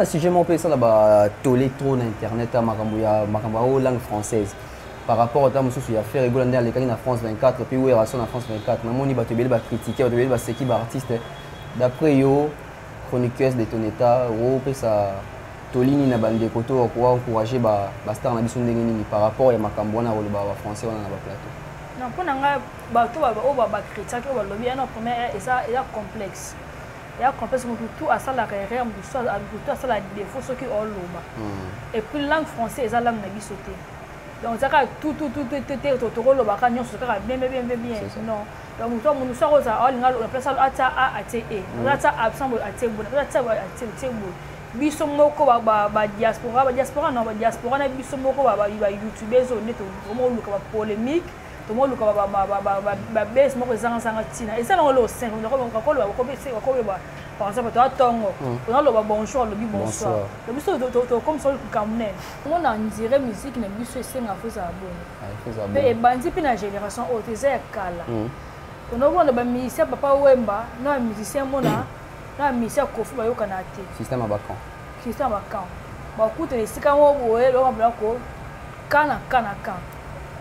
un sujet mon peu ça là-bas tolé trop dans internet à makambo langue française. Par rapport au temps où il y a fait rigoler les cas en France 24 puis où est en France 24. Mais moni bato bel critiquer, bato bel c'est qui artiste d'après yo chroniqueuse de ton état ou peut ça tolini na bande koto quoi encourager ba star na biso ndenge nini par rapport ya makambo na roloba ba français on a ba plateau. Non pour nga bato ba critiquer ba lobby na premier et ça il y a complexe. Il y a complexe tout à ça la carrière tout à ça la défaut ce qui on loba. Et puis langue française la langue na biso te. Donc ça tout loba ka nyonso ka bien non. Donc toi nous ça rosa all ngalo la place ata a ate e. Ata absent ate bon ata ate bon. Biso moko ba diaspora na biso moko ba youtubers on est vraiment luka ba polémique to mo luka ba base moko zanga tina et ça on le sent on ko ba par exemple toi tongo on le bonjour le bonsoir le biso to comme ça kamne on a dirait musique na biso senga foza bon et bandi pina génération haute c'est kala on a bon ba musicien papa Wemba na musicien mona na musicien Kofi ba yoka na te système abakan ba kuta esika mo boye lo ba ko kana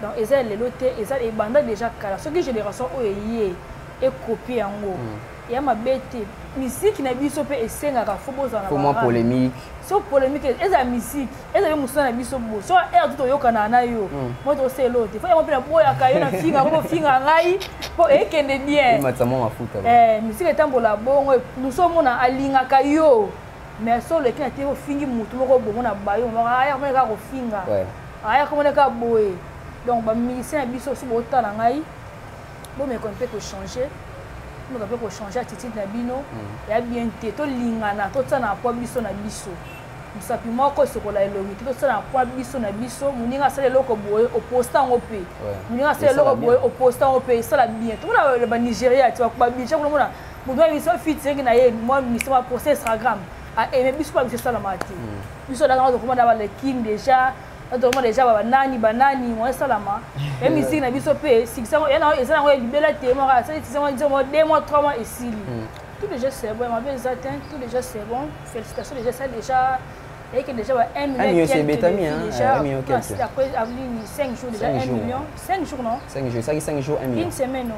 donc eza les lotés eza et banda déjà kala ce que génération oyé et copier yango ya mabete musique na biso pe esenga ka foboza na pour moi polémique so polémique eza musique eza musa na biso bo so air tout yoka na yo moi to c'est loté faut ya mo pe na boya ka yo na finga ko finga ngai po ekende bien matamo mafuta musique etambola bongo nous sommes na alinga ka yo mais so le kina te fingi mutu moko bongo na bayo aya ko ka ko finga aya ko ka boye donc ba musicien biso so bota na ngai bon mais qu'on peut changer nous peut changer attitude na bino ya bien te to lingana to tsana po biso na biso musapi moko sokola elongi to tsana po biso na biso muninga sala loko boye oposta ngope muninga sala loko boye oposta ngope sala bien to na ba Nigeria tu ba bicha ko mona mudo biso featuring na ye moi biso ma poster Instagram a aimer biso pas biso sala mati biso da ngalo ko ba le king déjà donc déjà banani moi salama et musique na biso pe 600 et non et ça on libérer témoin ça 600 2 mois 3 mois et si tout déjà c'est bon ma bien atteint tout déjà c'est bon félicitations déjà ça déjà et que déjà 1 million c'est bétami déjà 1 million après 5 jours déjà 1 million 5 jours non 5 jours ça qui 5 jours 1 million une semaine non.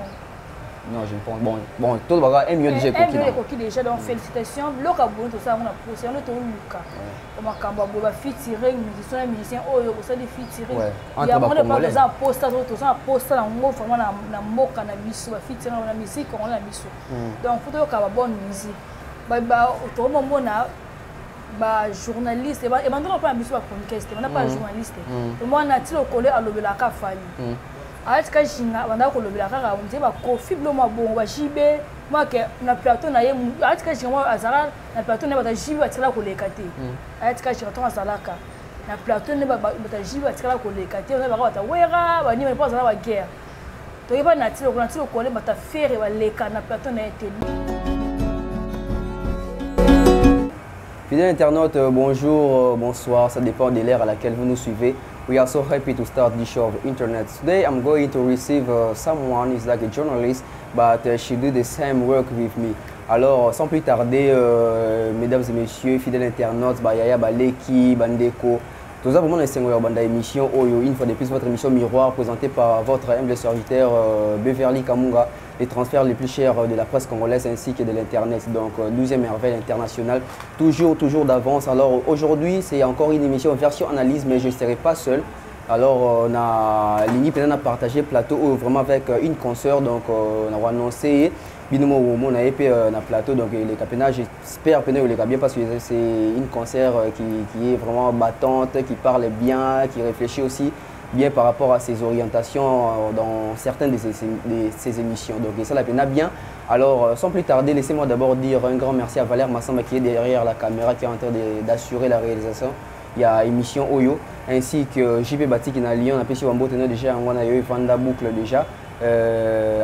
Non, je ne pense. Bon, tout le bagage, 1 million déjà coquille. 1 million coquille déjà, donc félicitations. Loka bon, tout ça, on a posé, on a tout Luka. On a quand même featuring, musicien, oh, ça des featuring. Il y a moins de pas besoin de poster, tout ça, poster en mot, vraiment na moka na biso, featuring na musique, on a biso. Donc faut que la bonne musique. Bah, au moment na journaliste, et maintenant on pas biso ba chroniqueur, on n'a pas journaliste. Moi na tilo collé à l'obela ka fali. Atika jinga banda ko lobela kaka mze ba Kofi Bloma bongo ba jibe moi ke na plateau na ye atika jinga moi azara na plateau ne ba jibe atila ko lekate atika jinga to azalaka na plateau ne ba jibe atila ko lekate on ba ta wera ba ni me pas azala ba guerre to yeba na tilo ko le bata faire ba leka na plateau na ete. Fidèles internautes, bonjour, bonsoir, ça dépend de l'ère à laquelle vous nous suivez. We are so happy to start this show of internet. Today I'm going to receive someone who's like a journalist, but she do the same work with me. Alors, sans plus tarder, mesdames et messieurs, fidèles internautes, Yaya Baleki, Bandeko, tout ça vraiment dans émission une fois de plus votre émission Miroir présentée par votre humble serviteur Beverly Kamunga, les transferts les plus chers de la presse congolaise ainsi que de l'internet. Donc 12e merveille internationale, toujours d'avance. Alors aujourd'hui c'est encore une émission version analyse, mais je ne serai pas seul. Alors on a l'équipe a partagé plateau vraiment avec une consoeur, donc on a annoncé binomo on a épé na plateau, donc les capénages j'espère que les bien parce que c'est une concert qui est vraiment battante, qui parle bien, qui réfléchit aussi bien par rapport à ses orientations dans certaines de ses émissions. Donc ça la peine bien. Alors sans plus tarder, laissez-moi d'abord dire un grand merci à Valère Massamba qui est derrière la caméra, qui est en train d'assurer la réalisation. Il y a émission Oyo ainsi que JP Bati qui est à Lyon, on a pu Wambo déjà, on a eu Vanda Boucle déjà.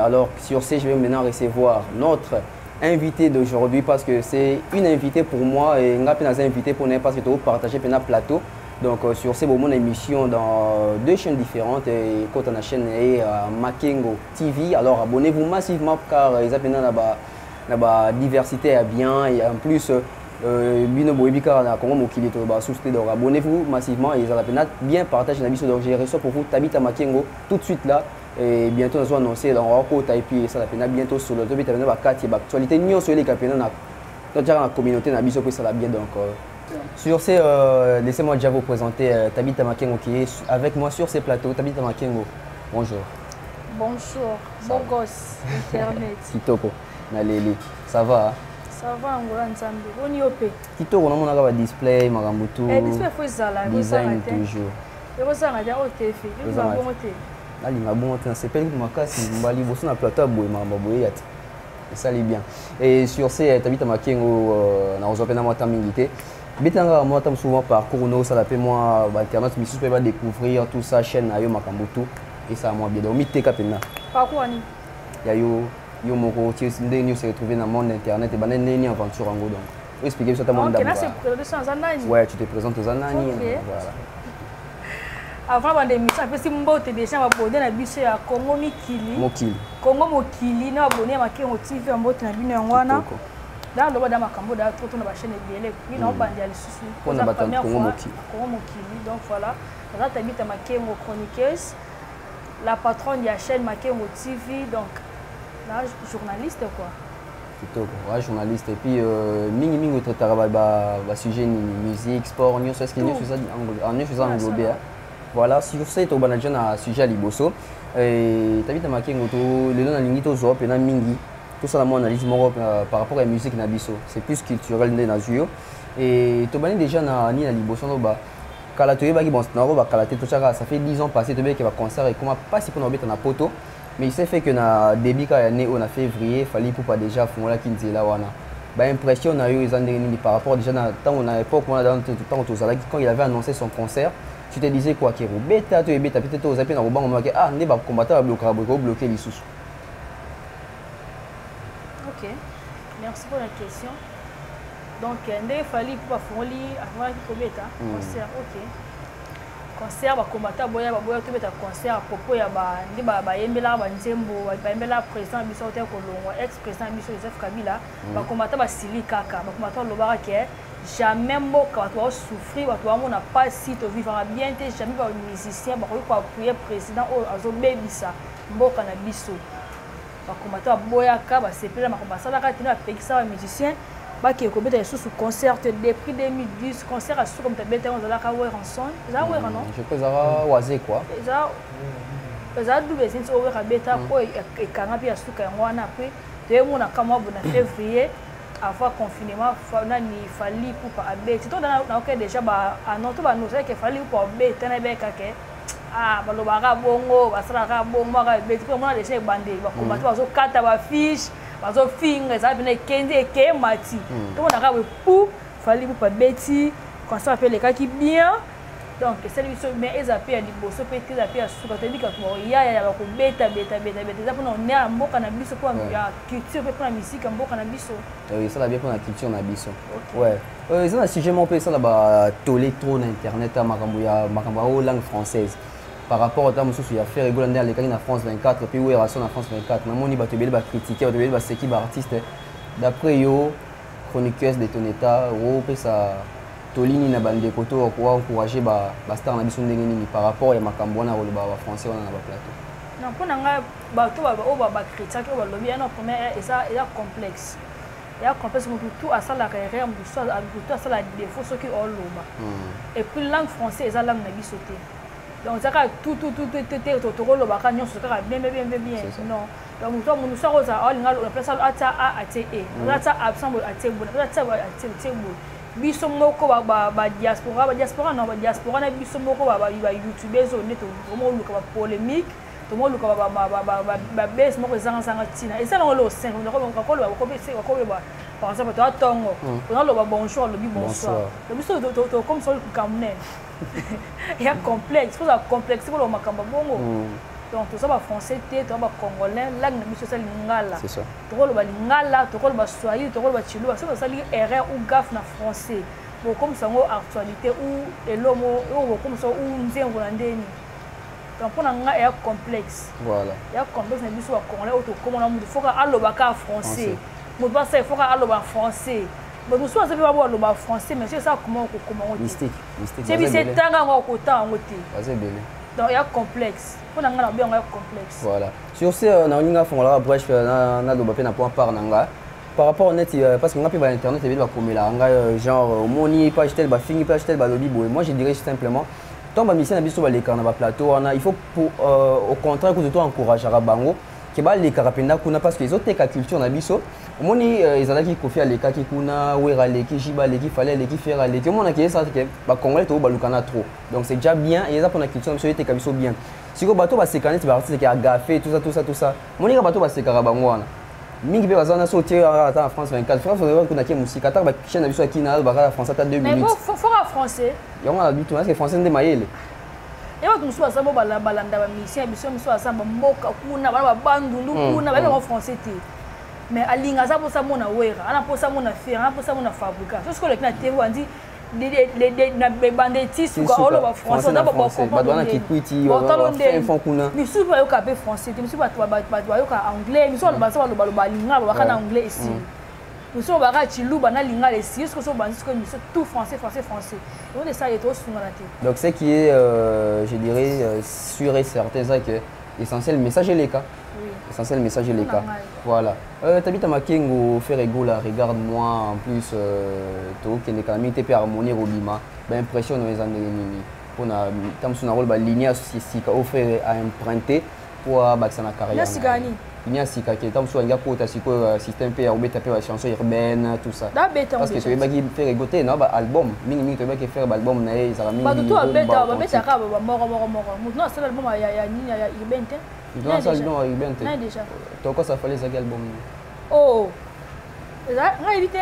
Alors sur ce, je vais maintenant recevoir notre invité d'aujourd'hui parce que c'est une invitée pour moi et on a un invité pour nous parce que tu as partagé un plateau. Donc sur ce mon émission dans 2 chaînes différentes et quand on a chaîne Makengo TV. Alors abonnez-vous massivement car ils appellent la diversité est bien et en plus bino boyebika na Congo mokili to ba souscrire donc abonnez-vous massivement et ça la bien partage na biso donc j'ai reçu pour vous Tabitha Makengo tout de suite là et bientôt nous allons annoncer dans Roko Taipi et ça la bientôt sur le Tabitha na ba quartier ba actualité nyonso les capena na la communauté na biso pour ça la bien donc sur ces laissez-moi déjà vous présenter Tabitha Makengo qui est avec moi sur ces plateaux. Tabitha Makengo, bonjour. Bonjour, bon gosse, internet. Kitoko, Naleli, ça va? Ça va, Angola Nzambe. On y opé. Kitoko, on a un display, Marambutu. Display, faut ça là. Design toujours. Et vous ça, on a déjà au téléphone. Vous avez bon thé. Là, il m'a bon thé. C'est pas une macasse, il m'a dit, vous avez un plateau à bouer, Marambouyat. Et ça allait bien. Et sur ces, Tabitha Makengo, on a reçu un peu de milité. Bitanga moi tam souvent parcours nous ça l'appelle moi internet mais si je peux découvrir tout ça chaîne ayo makambutu et ça moi bien donc mité kapena parcours ani ya yo moko tu ndé nous se retrouver dans le monde internet et banen ni aventure ango donc expliquer ça ta monde d'abord. OK là c'est présentation aux anani. Ouais, tu te présentes aux anani voilà. Avant d'émission après si mbote déjà abonné na biso ya Congo Mokili. Congo Mokili na abonné Makengo TV mbote na bino ngwana. Dans le bas de ma cambo, dans la chaîne bien, puis non, bandit à l'issue. On a battu Congo Mokili. Donc voilà, là tu habites à Makengo chroniqueuse, la patronne de la chaîne Makengo TV, donc là journaliste quoi. Plutôt ouais, journaliste et puis mingi autre travail sujet musique, sport, news, est-ce que news ça en news ça englobé. Voilà, si vous savez au banadjan à sujet à liboso et tu habites à Makengo to le nom na lingi to zo pe na mingi. Tout ça, mon analyse par rapport à la musique nabiso, c'est plus culturel dans Nazio. Et tu as déjà ni la liboso no ba kalatoye ba ki bon na ba kalate tout ça ça fait 10 ans passé tu que va concert et comment pas si pour nous na poto mais il s'est fait que na début quand année on a février fallait pour pas déjà fond là qui là wana ba impression na eu ils par rapport déjà na temps on a époque moi dans tout temps quand il avait annoncé son concert tu te disais quoi que beta tu beta peut-être aux appels na roban on que ah ne ba combattant bloquer les sous. Ok, merci pour la question. Donc, il fallait pour faire avant concert, ok. Concert, combattre, tout mettre concert à propos ya yembela nzembo, yembela président biso te kolongo, ex-président biso Joseph Kabila, combattre sili kaka, combattre lobara ke jamais mboka va souffrir, on n'a pas si to vivre bien, jamais ba musicien ba ko appuyer président o azobebisa mboka na biso. Combattant boyaka sepela makomba sala katina pekisa musicien baki ekobeta sous concert depuis 2010 concert à sous comme tabeta on zala ka wer ensemble za wer non je peux zara waze quoi za double sense o wer beta ko ekanga pia suka ngwana après te mona kama bona février avant confinement nani fali pour abe c'est dans OK déjà ba anoto ba nous c'est que fali pour abe tena beka ke ah balobaka bongo basalaka bongo maka beti pe mona déjà bande ba combattre bazo kata ba fiche bazo finga ça bine kenze ke mati tout mondeaka pou fali pour pas beti quand ça appelle les cas qui bien donc c'est lui mais ils appellent di bosso pe ils appellent sous quand dit que ya ba ko beta ça pour on est à mboka na biso pour ya culture pour la musique mboka na biso oui ça la bien pour la culture na biso ouais ça si je m'appelle ça là ba tolé trop internet makambo ya langue française par rapport au temps où il y a fait rigoler les cas en France 24 puis où est relation en France 24 mais on y va te bien critiquer va te bien c'est qui artiste d'après yo chroniqueuse de ton état ou peut ça tolini na bande koto ko encourager ba star na biso ndenge nini par rapport ya makambo na ba français on na ba plateau non pour nga ba to ba critiquer ba lobby non premier et ça il y a complexe tout à ça la carrière tout à ça la défaut ce qui au loma et puis langue française eza langue na biso te. Donc ça tout le baka nyonso ça bien non donc toi mon ça rosa all ngalo la place ata ate ata absent ate bon ate biso moko ba diaspora non ba diaspora na biso moko ba youtubers on neto mo luka ba polémique to mo luka ba base moko zanga tina et ça non le 5 on ko ba par exemple toi tongo on le bonjour le bonsoir le biso to comme ça le camerounais il y a complexe faut ça complexe pour le makamba bongo donc tout ça va français té to ba congolais langue na biso ça lingala c'est ça to ko ba lingala to ko ba swahili to ko ba chilwa ça li erreur ou gaffe na français bon comme ça ngo actualité ou elomo ou comme ça ou nzengo na ndeni donc pour nga il y a complexe voilà il y a complexe na biso ba congolais auto comme na mu faut ka aloba ka français mu ba ça faut ka aloba français bon nous sommes le français mais c'est ça comment mystique c'est tanga ngoko ta ngote c'est belé donc il y a complexe on a bien complexe voilà sur ce na ninga fongola bref na do ba na point par nanga par rapport au net parce que on a pu internet et bien comme là genre moni page tel ba fini page tel ba lobby boy moi je dirais simplement tant ba mission na biso ba les carnaval plateau il faut au contraire que toi encourager bango que ba les carapenda kuna parce que les autres culture na biso moni ils allaient qui confier les cas qui kuna wera les qui jiba les qui fallait les qui faire les que mon a ça que ba congolais to ba lukana trop donc c'est déjà bien et ça pour la culture na biso te kabiso bien si ko bato ba se canette ba artiste qui a gaffé tout ça moni ka bato ba se karabango wana mingi pe bazana sauter en France 24 France on a qui musique ata ba chaîne na biso qui na ba la France ata 2 minutes mais faut français ya on a dit tout parce que français ndé mayele et on nous soit ça bo balanda ba mission biso soit ça ba mboka kuna ba bandundu kuna ba français te mais alinga za po sa mona wera ana po sa mona faire ana po sa mona fabriquer ce que le na TV on dit les na bandetis ou quoi on va français na ba badwana kikwiti wa fon kuna mi su ba yo ka pe français mi su ba yo ka anglais mi su ba sa ba linga ba kana anglais ici mi su ba ka chiluba na linga ici ce que so ba ce que mi tout français on est ça et tout sur la tête donc ce qui est je dirais sûr et certain c'est que essentiel message les cas essentiel message les cas voilà t'habites à Makengo faire égola regarde-moi en plus to que les calamités pe harmonie robima ben impression les années nini pour na tam suna rôle ba ligne associée ka offrir à emprunter pour baxer na carrière ligne sika que tam suna ngapo ta siko système pe obeta pe chanson urbaine tout ça parce que tu vas faire égoter na ba album mingi tu vas faire album na ça mingi ba tout abeta ba beta ka ba moro non c'est l'album ya nini ya urbaine non ça non urbaine non déjà toi quoi ça fallait ça album oh nga éviter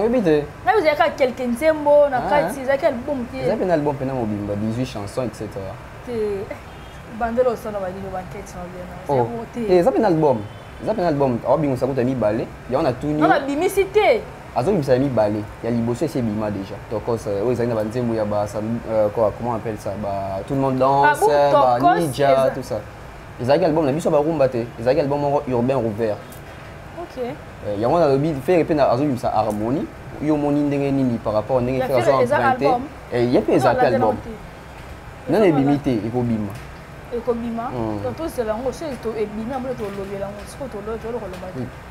éviter nga vous avez quelques nzembo na kati za quel album qui est un album pena mobimba 18 chansons etc bandelo sona ba dino banquette na bien c'est un album au bingo ça coûte mi balé il y en a tout non la bimicité azo bimisa mi balé il y a liboso c'est bima déjà donc oui ça na ba nzembo ya ba comment on appelle ça ba tout le monde danse ba ninja tout ça les albums na biso ba rumba te les albums urbain ouvert OK il y a on a lobby faire pe na azo bimisa harmonie yo moni ndenge nini par rapport ndenge faire ça emprunter et il y a pas les albums non les bimité et ko bima ekobima donc to c'est là on sait to ebima mbele to lobela on siko to lo loba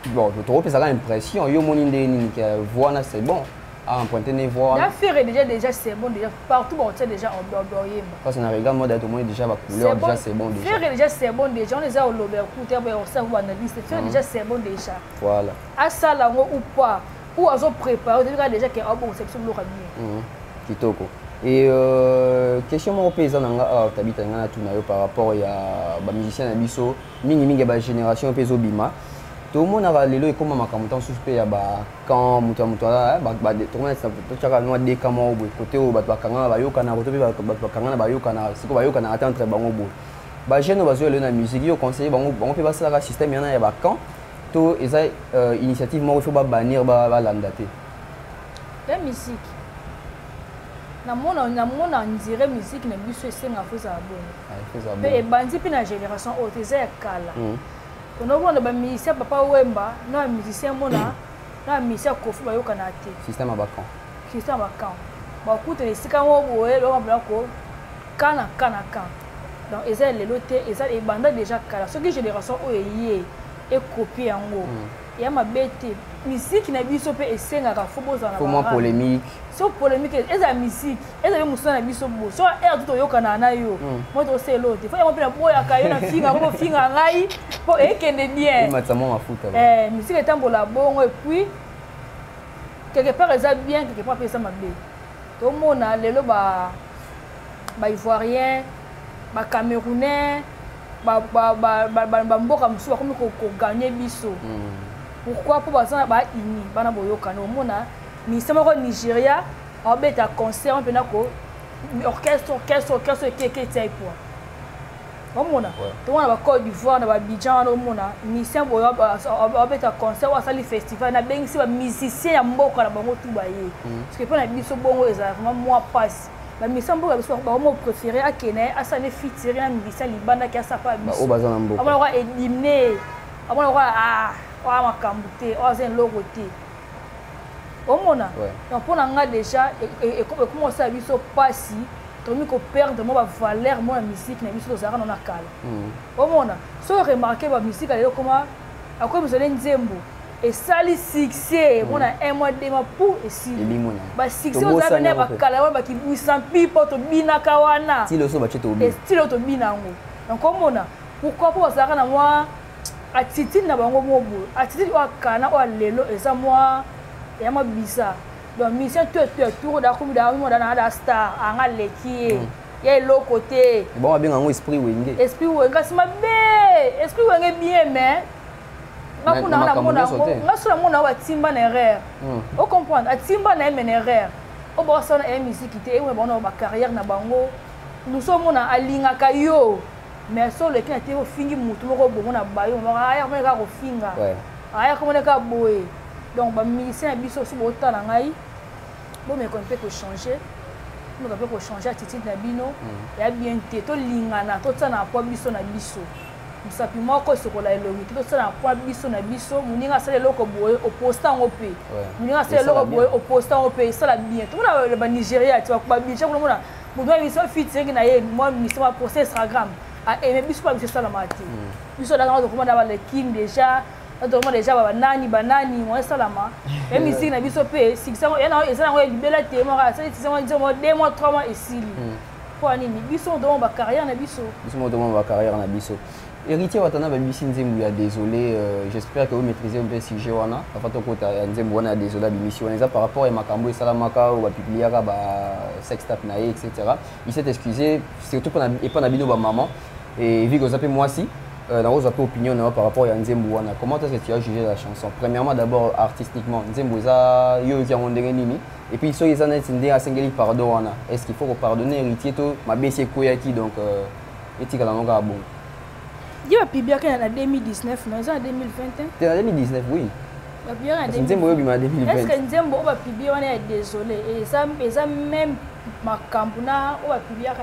bon to repesa la impression yo moni ndenge nini que voix na c'est bon à emprunter les voix la faire déjà c'est bon déjà partout bon c'est déjà en yemba parce que na regarde mode tout monde déjà ba couleur déjà c'est bon déjà faire déjà c'est bon déjà on les a au lober coûter on ça ou analyse faire déjà c'est bon déjà voilà à ça là ou pas ou azo préparer déjà que bon c'est absolument bien kitoko et question mon paysan nanga tabita ngana tuna yo par rapport ya ba musicien na biso mingi ba génération peso bima tout le monde a lelo et comment makamuta suspect ya ba quand muto ba tout le monde to chaka no de kama obo côté o ba kanga ba yoka na côté ba kanga ba yoka na siko ba yoka na attendre bango bo ba jeune ba zo le na musique yo conseiller bango pe ba sala système yana ya ba quand to eza initiative mo il faut ba bannir ba landate la musique na mona on dirait musique na biso esenga foza bon mais bandi pe na génération haute eza ya kala on a ba musicien papa Wemba na musicien mona na musicien Kofi ba yoka na te système abakan ba kuta les sika mo boye lo ba ko kana donc eza le loté eza e banda déjà kala ce que génération o yé et copier yango ya mabete musique na biso pe esenga ka foboza na ba polémique so polémique eza musique eza yo musana biso bo so air tout yoka na yo moi to c'est l'autre faut ya pe na boya ka yo na finga ngai po ekende bien matamo mafuta musique etambola bongo et puis quelque part eza bien quelque part pe ça mabe to mona lelo ba ivoirien ba camerounais ba mboka musu ba komi ko gagner biso pourquoi pour bazana ba ini bana boyoka no mona musicien moko Nigeria obeta concert on pena ko orchestre qui type on mona to wana ba Côte d'Ivoire na ba Abidjan no mona musicien boyo obeta concert ou asali festival na bengisi ba musicien ya mboka na bango tout ba ye parce que pona biso bongo eza vraiment moi passe ba musicien mboka biso ba mo préféré akene asane featuring na musicien libanda ki asapa biso o bazana mboka on va éliminer on va makambo te oza eloko te omona donc pour nga déjà et comment ça biso passi tomi ko perdre mo ba valeur mo la musique na biso tozara na kala omona so remarquer ba musique ale comment akoy muzale nzembo et sali succès mona un mois de ma pour et si ba succès oza bene ba kala ba ki busampi poto bina kawana style so ba cheto bi style to bina ngo donc omona pourquoi pour ça na moi attitude na bango mobo attitude wa kana wa lelo eza moi ya mabisa donc mission tout da comme da mo da star anga leki ya lo côté bon bien ngo esprit wenge sima be esprit wenge bien mais ngakuna na mona ngasula mona wa timba na erreur o comprendre a timba na men erreur o bo sona e musique te e we bona ba carrière na bango nous sommes na alinga kayo mais so le kina te fingi mutu moko bo na bayo ma aya ko ka ko finga aya ko ka boye donc ba musicien biso so bo tana ngai bo me kon peut ko changer nous on peut changer attitude na bino ya bien te to lingana to tsana po biso na biso musapi moko sokola elongi to tsana po biso na biso muninga sala loko boye opposant ope muninga sala loko boye opposant ope sala bien to na ba Nigeria tu ba biche ko mona mo doit biso featuring na ye moi musicien pour Instagram a aimer biso pas biso sala mati biso da ko komanda ba le king déjà donc déjà banani moi salama même ici na biso pe 600 yana ezana ngo libela te mo ka 600 mo 2 mois 3 mois esili pour anini biso do ba carrière na biso ba carrière na biso héritier watana ba bisi nzembo ya désolé j'espère que vous maîtrisez un peu si je wana avant to kota nzembo wana désolé ba mission eza par rapport à makambo et salamaka ou ba publiaka ba sex tape na etc il s'est excusé surtout pour na bino ba maman et vu que vous appelez moi si dans vos opinions par rapport à Nzembo wana, comment est-ce que tu as jugé la chanson? Premièrement, d'abord artistiquement, Nzembo za yo qui a ondé nini et puis so ils en est ndé à singeli pardon wana. Est-ce qu'il faut pardonner héritier to ma besi koyaki donc etika la nonga bon. Il va pibia que en 2019 mais en 2021. C'est en 2019 oui. Va pibia en 2019. Nzembo yo bima 2020. Est-ce que Nzembo va pibia on est désolé et ça même ma campuna on va pibia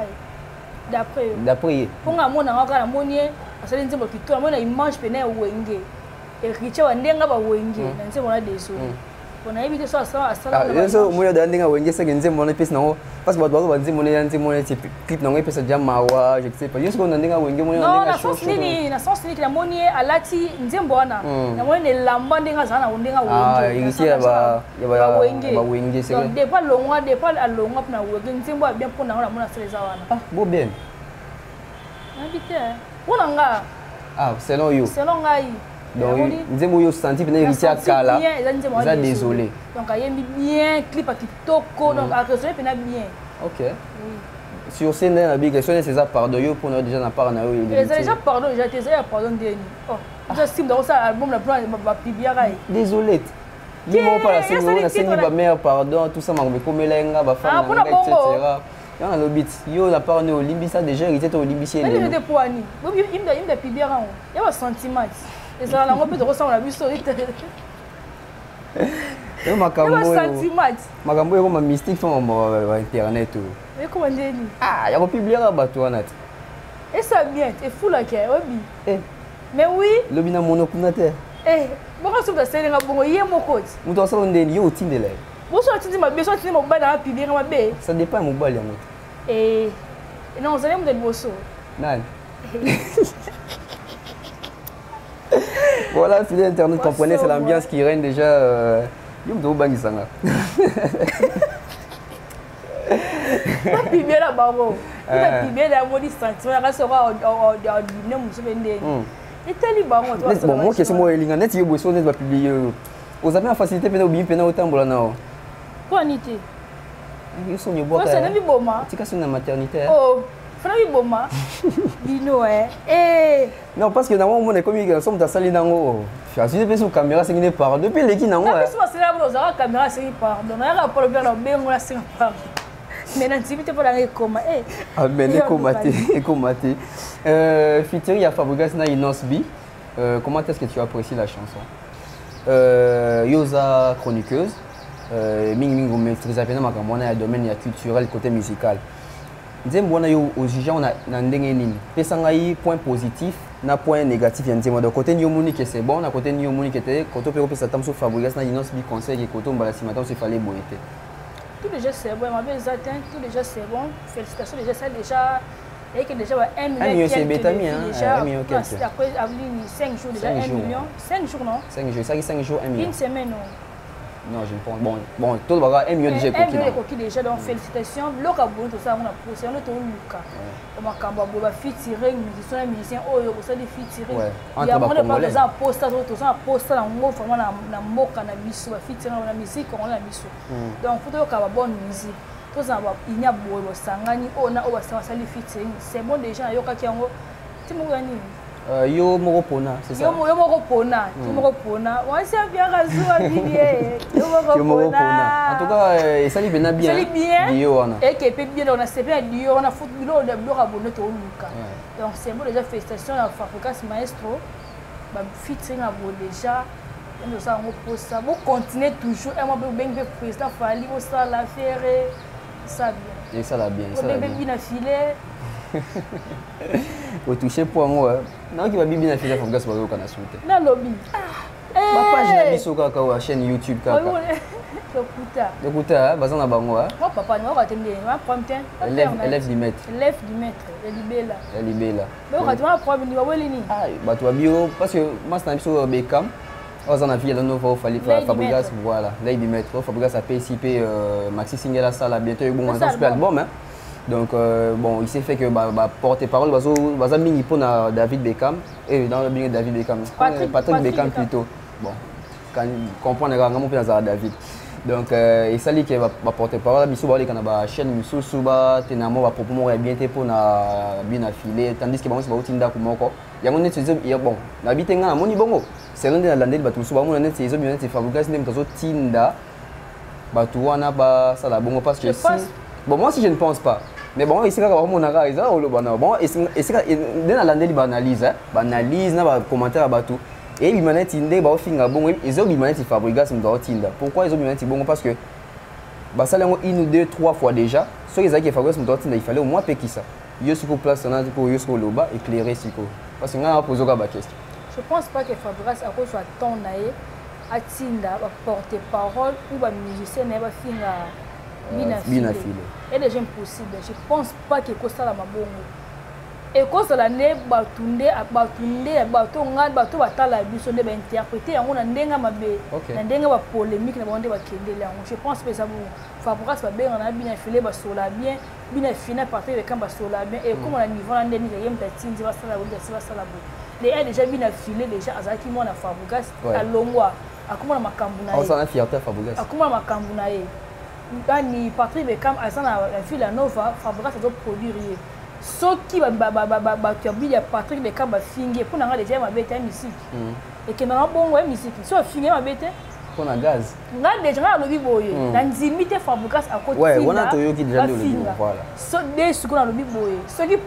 d'après pour nga mona ngaka na monier asali nzembo kito mona image pena wenge eriche wa ndenga ba wenge na nzembo na désolé bona ebite so asala yeso moya da ndenga wenge se nzembo na pesa nango parce que bato ba nzembo na nzembo na clip nango pesa jama wa je sais pas yeso na ndenga wenge moya ndenga show na sens ni na monier alati nzembo wana na monier lamba ndenga zana ndenga wenge eriche ba wenge se donc pas longwa pas alongwa na wenge nzembo bien pour na mona seleza wana bo bien invité nga selon you selon ngai donc nzembo yo senti pena héritier kala ça désolé donc ayembi bien clip à kitoko donc a résonné pena bien OK sur scène na big question c'est ça pardon yo pour nous déjà na part na yo déjà pardon déjà déjà pardon deni oh je sim dans ça album la plan ba pibiara désolé dis-moi pas la scène na scène ba mère pardon tout ça mangbe komelenga ba femme etc. Dans le beat, yo la part no limbisa déjà hérité to limbisier les. Mais de poani. Il me pibia ran. Il y a un sentiment. Et ça la ngopé de ressemble la biso. Yo makambo. Il y a un sentiment. Makambo yo ma mystique sur internet. Mais comment ndeni? Ah, ya ko publier ba to wana. Et ça bien, c'est fou là que obi. Mais oui. Le bina monokuna te. Boko so da selinga bongo ye mokoti. Muto so ndeni yo tindele. Bonsoir, tu dis ma besoin de mon bain à publier ma baie. Ça dépend mon bal yango. Non, vous allez me donner bosso. Non. Voilà, fidèle internet, comprenez, c'est l'ambiance qui règne déjà. Yo me dois sanga. Pas publier la baro. Tu as publié la modi sentiment, la sera au dîner muso bende. Et tali baro toi. Bon, moi question moi elinga net yo bosso net va publier. Vous avez la facilité pena bien pena autant bola nao. Quoi nité? Ils sont ni bois. Ça n'a pas boma. Tu casses une maternité. Oh, ça n'a pas boma. Bino non parce que dans mon monde comme ils sont dans salle nango. Je suis pas sur caméra c'est une part depuis les qui nango. Parce que c'est là pour la caméra c'est une part. Donc on a pas le bien dans bengo la c'est une part. Mais n'anticipez pas la coma. Ah mais les comaté. Featuring il y a Fabregas na Inosbi. Comment est-ce que tu apprécies la chanson? Yosa chroniqueuse mingi maîtrise bien makambo na domaine culturel côté musical nzembo na yo au juge on a ndenge nini pesa ngai point positif na point négatif ya nzema donc côté Nyomoni que c'est bon na côté Nyomoni que te côté peut ça tam so Fabregas na inonce bi conseil que côté mbala simata se fallait boiter tout déjà c'est bon ma belle zatin tout déjà c'est bon félicitations déjà ça déjà et que déjà 1 million c'est bétami hein déjà 1 million quelque après avril 5 jours déjà 1 million 5 jours non 5 jours ça qui 5 jours 1 million une semaine non non je ne pense bon tout le bagage 1 million déjà coquille déjà donc félicitations loka bon tout ça on a posé on est au Luka comme kamba boba featuring musicien oyo ko ça des featuring entre ba congolais ça posta tout ça posta na ngo vraiment na moka na biso ba featuring na musique on na biso donc faut que ba bonne musique tout ça ba inya boyo sangani ona o ba sali featuring c'est bon déjà yoka kiango timu gani yo moko pona c'est ça yo moko pona tu moko pona on s'est bien razoua billet yo moko pona en tout cas ça li bien yo wana et que peut bien on a c'est bien yo on a football de bloc abonné to Luka donc c'est bon déjà félicitations à Fabregas Maestro ba featuring à bon déjà on ça on pose ça vous continuez toujours et moi ben président Fali au ça la faire ça bien et ça la bien ça la bien filé au toucher pour moi non qui va bien filer Fabregas ba ko na souté na lobby ma page na biso kaka wa chaîne YouTube kaka Dokuta bazana bango moi papa ni wa tembe wa prompte élève du maître ya libela mais quand tu vas prendre ni wa welini ah ba to bio parce que moi c'est na biso Beckham bazana vie la nouveau Fabregas voilà l'œil du maître Fabregas a PCP Maxi Singela ça là bientôt bon un super album hein. Donc bon, il s'est fait que porte-parole baza mingi pour David Beckham et dans le bien David Beckham Patrick Beckham plutôt. Bon, quand comprendre vraiment bien ça David. Donc et ça lui qui va porte-parole biso ba les na chaîne biso suba tenamo ba propos mo bien te pour na bien affilé tandis que ba ba utinda ku moko. Ya mon net c'est bon, na bitenga na moni bongo. C'est l'un de la landel ba tout suba mon net c'est bien c'est Fabregas nem tazo tinda ba tout wana ba ça la bongo parce que si bon moi si je ne pense pas. Mais bon, ici, quand on a regardé, bon, ici, dans la analyse, analyse, na commentaire à tout. Et il m'a dit, il va finir bon, ils ont mis Fabregas dans Tinda. Pourquoi ils ont mis bon parce que bah ça une ou deux trois fois déjà. Soit ils ont dit Fabregas dans Tinda, il fallait au moins payer ça. Il y a sur place, on a dit pour sur le bas éclairer siko. Parce que on a posé la question. Je pense pas que Fabregas à cause soit ton naé à Tinda va porter parole ou va musicien va finir bien affilé. Et déjà impossible. Je pense pas que ça la mabongo. Et cause la ne batunde batonga bato batala biso ne ba interpréter yango na ndenga mabe na ndenga ba polémique na bonde ba kendele yango. Je pense que ça vous Fabregas ba benga na bien affilé ba sola bien fina partir de quand ba sola bien et comme on a niveau na ndeni yem tatinzi ba sala bonde ba sala bo. Les est déjà bien affilé déjà azaki mo na Fabregas alongwa akuma na makambu na ye. Ça na fierté Fabregas. Akuma na makambu na ye. Ni Patrick Beckham à la Villa Nova Fabregas a produire ce qui va tu Patrick Beckham va finir pour n'a déjà ma bête musique et que n'a bon ouais musique soit finir ma bête pour la gaz n'a déjà le biboye dans limite Fabregas à côté ouais on a Toyo qui déjà le voilà ce des ce qu'on a le biboye ce qui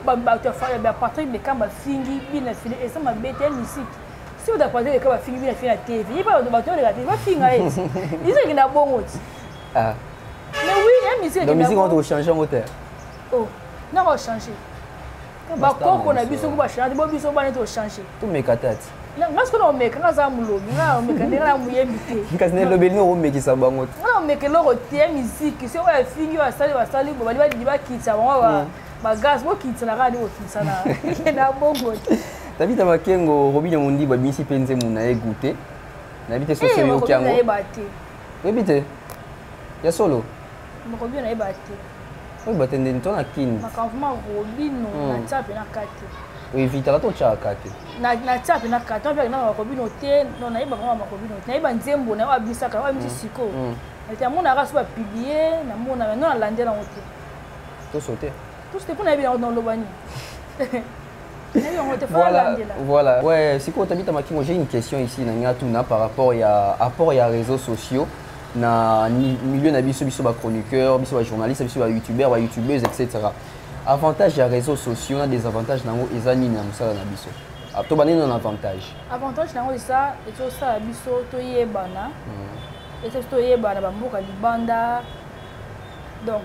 Patrick Beckham va finir bien finir et ça ma bête musique si vous avez Patrick Beckham va finir bien finir TV il va de bateau de la TV va finir il dit qu'il a bon ah mais oui, musique. La musique on doit changer en moteur. Oh, non on va changer. Bah quoi qu'on a vu ce qu'on va changer, bon biso ba neto changer. Tout me katati. Non, parce que on met quand ça mulo, on met quand na muye bité. Parce que le beli on met qui ça bango. Non, mais que l'autre tie musique, si on a fini à sali bo ba di ba kitsa wa ba gas bo kitsa na radio kitsa na. Na bongo. David Amakengo Robin Mundi ba bisi penze muna écouter. Na bité social yo kiango. Oui bité. Ya solo. Robin na ebate. Oui, bah t'es ton à qui? Ma confinement Robin na tchape na kate. Oui, vite la to tcha kate. Na tchape na kate, on va na Robin te, non na eba ma Robin. Na eba nzembo na abisa ka, wa siko. Et mon ara soit publié, na mona non la ndela on te. To sauter. Tout c'était pour na eba dans l'obani. Voilà. Ouais, c'est quoi t'habites à Makimo? J'ai une question ici na par rapport à réseaux sociaux. Na milieu na biso ba chroniqueur, biso ba journaliste, biso ba youtubeur, ba youtubeuse etc. Avantage ya réseaux sociaux, na des avantages nango ezani na musala na biso. To bani non avantage. Avantage nango ça et tout ça biso to yebana. Et ça to yebana ba mboka libanda. Donc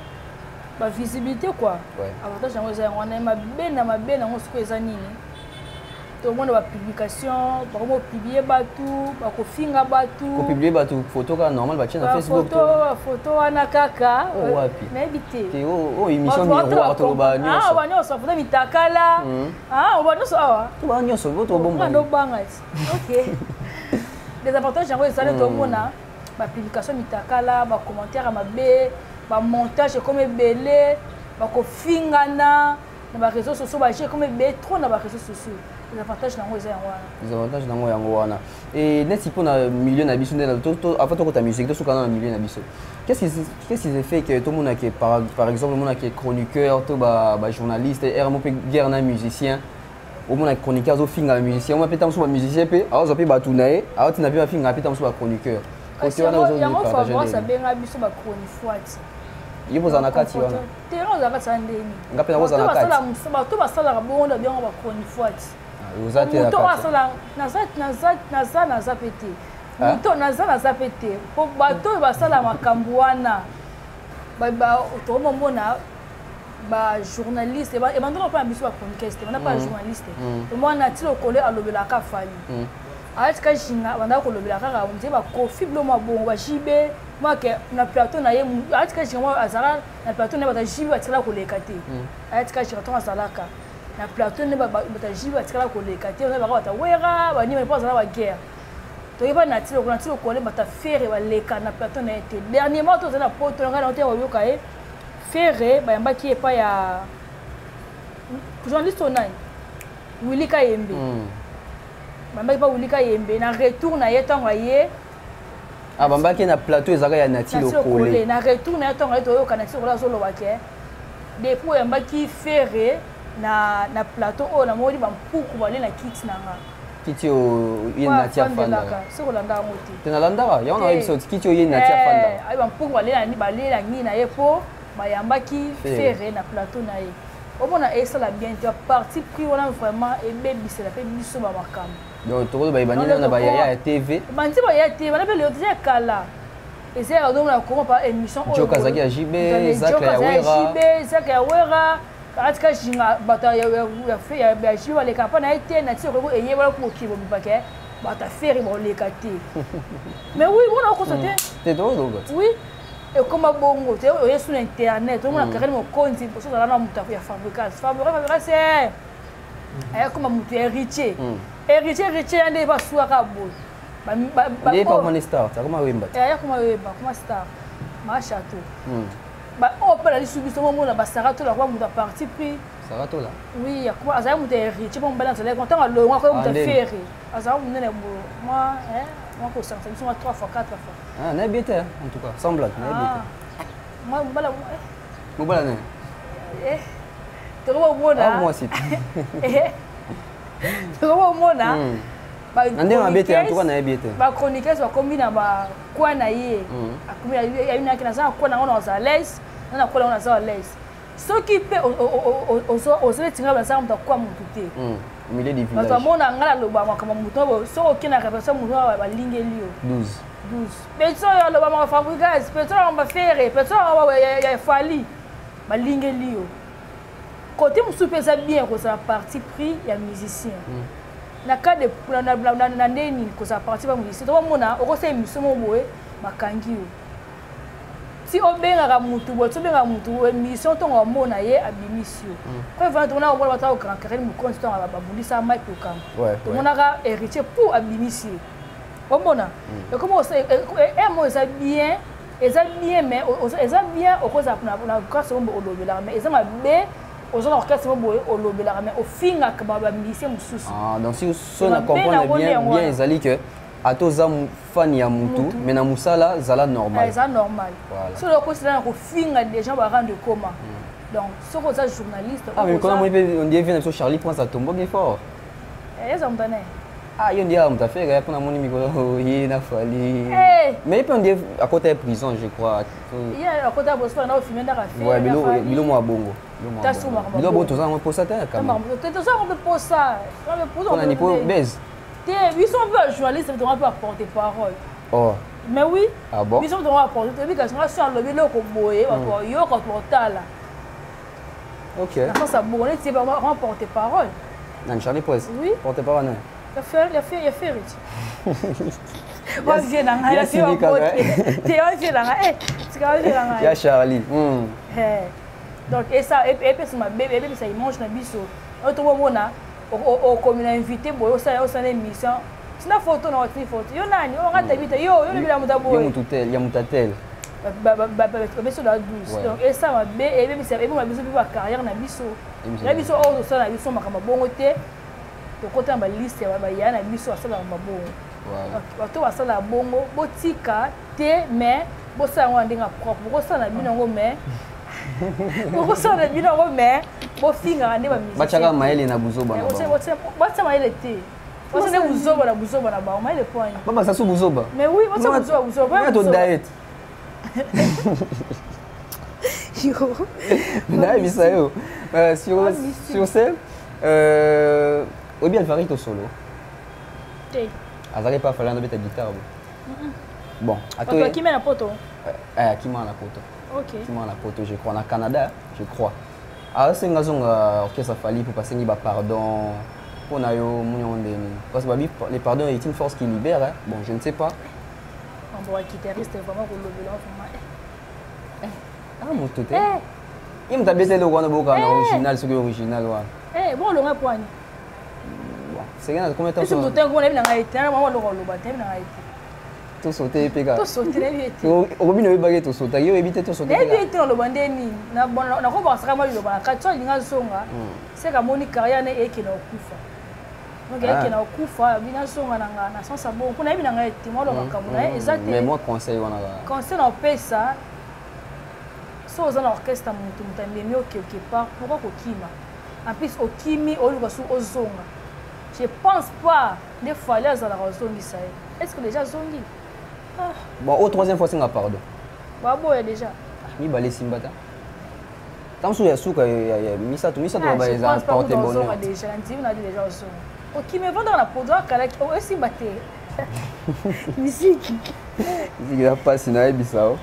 ba visibilité quoi. Ouais. Avantage nango ça on a mabe nango siko ezani ni. tout le monde va publication, pour publier batou, pour finga batou. Pour publier batou, photo quand normal, bah tiens dans Facebook. Photo anakaka. Oh wapi. N'habité. Oh émission miroir to ba nyoso. Ah ba nyoso, photo mitakala. Ah ba nyoso awa. To ba nyoso, to bomba. No banga. OK. Les avantages j'envoie ça tout le monde ba publication mitakala, ba commentaire mabe, ba montage comme belé, ba ko fingana. Dans les réseaux sociaux, j'ai comme trop dans les réseaux sociaux. Les avantages dans moi, les avantages dans moi, et n'est-ce pas dans milieu d'habitude, avant de ta musique, tout dans le milieu d'habitude. Qu'est-ce qui fait que tout le monde qui par exemple le monde qui est chroniqueur, tout journaliste, et un peu guerre un musicien, au monde qui chroniqueur, au film un musicien, on peut être un musicien, puis alors on peut batourner, alors tu n'as pas film, puis tu es un chroniqueur. Il y a un faveur, ça bien habitué à chroniquer. Il faut en avoir quatre. Terrain za katsa ndeni. Ngapena ko za na quatre. Bato basala ka bonda bien ba chroniquer. Uza te na quatre. Basala naza pété. Muto naza pété. Po bato basala makambo wana. Ba otomo mona ba journaliste et ba ndona pas ambition ba chroniquer, on n'a pas journaliste. Moi na tilo collé à lobela ka fali. Ati ka jinga banda ko lobela ka on dit ba kofi bloma bon ba jibe. Moi que na plateau na ye ati ka jinga azara na plateau na ba jibe batila ko lekate. Ati ka jinga to azalaka. Na plateau ne ba jibe batila ko lekate on ba ba wera ba ni ba pas na ba guerre. To yeba na tilo ko le bata faire ba leka na plateau na été. Dernièrement to na poto ngana ote wa yoka e faire ba yamba ki e pa ya journaliste onai. Willy Kayembe. Bamba pas Willy Kayembe na retour na ye tango ye. Ah bamba ki na plateau ezaka ya natilo kolé. Na retour na ye tango ye to yoka na tilo kola zo lo ba ke. Depuis yamba ki faire na plateau o na modi ba mpuku ba le na kit na nga. Kiti o ye na tia fanda. C'est ko landa ngoti. Tena landa ya on episode kiti o ye na tia fanda. Ai ba mpuku ba le na ngi na ye po ba yamba ki faire na plateau na ye. On a essayé la bien, tu as parti pris on a vraiment aimé c'est la peine biso ba makam. Donc to ba ibani na ba ya TV. Banti ba ya TV, on appelle le déjà kala. Et c'est alors donc comment par émission Joe Kazaki a JB, Zak ya Wera. Zak ya Wera. Atika jinga bata ya fait ya jiwa le kapa na été na tiro ko eye wala ko kibo bipake. Bata faire bon le kati. Mais oui, on a constaté. C'est drôle. Oui. Et comme bongo, tu es sur internet, tout le monde a créé mon compte pour ça dans la muta ya fabricage. Fabricage c'est comme mutu héritier. Héritier ande ba suaka bo. Ba pas mon star, ça comment wemba. Comment wemba, comment star. Ma château. Ba on peut aller subir ce moment là ba sarato la quoi muta parti pris. Sarato là. Oui, ya quoi azaya muta héritier bon balance les content le moi ko muta faire. Azaya munene moi moi ko sentir sont 3 fois 4 fois. Ah, n'a bien en tout cas, sans blague, n'a bien. Moi bala mo bala né. Tu vois mona. Ah moi c'est. Tu vois mona. Ande ma bete en tout cas n'a bien. Ba chroniqueuse ba combina ba kwa na ye. Akumina ya une akina za kwa na ona za les, na kwa na ona za les. Ce qui peut oser tinga ba za mta kwa mutute. Au milieu du village. Parce que mona ngala lo ba kama muto so okina ka personne muto ba lingelio. 12. Personne lo ba fabricage, personne on va faire, personne ya fali. Ba lingelio. Côté musupe ça bien ko ça parti pris ya musicien. Na cas de na neni ko ça parti ba musicien. To mona o ko se misomo boye bakangio. Si on benga mutu bo to benga mutu émission to ngomona ye abimisio ko va to na o ba ta o grand carré mu compte to ba bulisa mic to kam to mona ka héritier pour abimisio o mona et comment ça moi ça bien mais ça bien au cause na ka so bo olobela mais ça ma be au zo ka so bo olobela mais au finga ka ba musicien mususu. Ah donc si on comprend bien ezali que atoza fan ya mutu mais na musala zala normal. Ça normal. Sur le côté là ko finga des gens ba rendre comment. Donc ce que ça journaliste. Ah mais comment on dit vient sur Charlie prend sa tombe bien fort. Ça me donne. Ah il dit on t'a fait pour na moni micro il na fali. Mais on dit à côté prison je crois. Il y a à côté boss na filmer na fait. Ouais bilo mo bongo. Bilo bon tout ça on pose ça quand même. Tout ça on peut poser ça. On a ni pour baise. Ils sont pas journalistes, ils doivent pas porter parole. Oh. Mais oui. Ah bon? Ils sont doivent porter. Depuis qu'ils sont sur le vélo comme boye, on yo quand portal. OK. Quand ça bonne, c'est pas porter parole. Non, Charlie Press. Oui. Porte pas non. Il a fait Rich. Moi, je viens dans Il y a Sylvie Kaga. Tu es viens dans c'est quand même Il y a Charlie. Donc, et ça, et puis ma bébé, ça il mange na biso. Autre moment na, au comme invité, boy, ça une émission. C'est une photo na une photo. Yo nani, on rate vite. Yo le bila mutabo. Il y a Mutatel. Biso la 12. Donc, et ça ma bébé, et puis ça et moi biso bi carrière na biso. Na biso o ça na biso makamba bongo te. To côté en liste ba ya na biso ça na mabongo. Bato basala bongo botika te mais bosala ngo ndinga propre bosala bino ngo mais bosala bino ngo mais bofinga nde ba musique bachaka maele na buzoba na ba botsa maele te bosala buzoba na ba maele point baba ça sous buzoba mais oui botsa buzoba mais to diet yo na bisa yo sur scène Obi Alvari to solo te azali pas falloir mettre ta guitare bon attends qui met la poto qui met la poto OK qui met la poto je crois en Canada je crois ah c'est une raison orchestre Fali pour passer ni ba pardon pour na yo munyondeni parce que les pardons est une force qui libère hein? Bon je ne sais pas on doit guitariste vraiment pour le violon ah mon toté il m'a baissé le wana boka original ce que original wa bon le point c'est rien combien de temps ça tout temps on est dans été moi le rolo ba te na été to sauter pega to sauter na été o bino e bagé to sauter yo éviter to sauter pega été le bandeni na bon na ko ba saka ma lo ba ka tso linga songa c'est ka moni carrière ne e ke na okufa donc e ke na okufa bina songa na sans bon kuna bina nga été moi lo ka mona exactement mais moi conseil wana conseil na pesa so aux orchestre mutu mutambemi quelque part pourquoi ko kima en plus au kimi au luka su ozonga. Je pense pas des fois là ça la zongi ça. Est-ce que déjà zongi? Bon au troisième fois c'est un pardon. Bah bon il y a déjà. Mi balé simbata. Tant sou ya souka ya misa to ba eza porter bonheur. Déjà on a déjà zongi. Au kimi vend dans la poudre kala au simbate. Musique. Il y a pas sina bisao.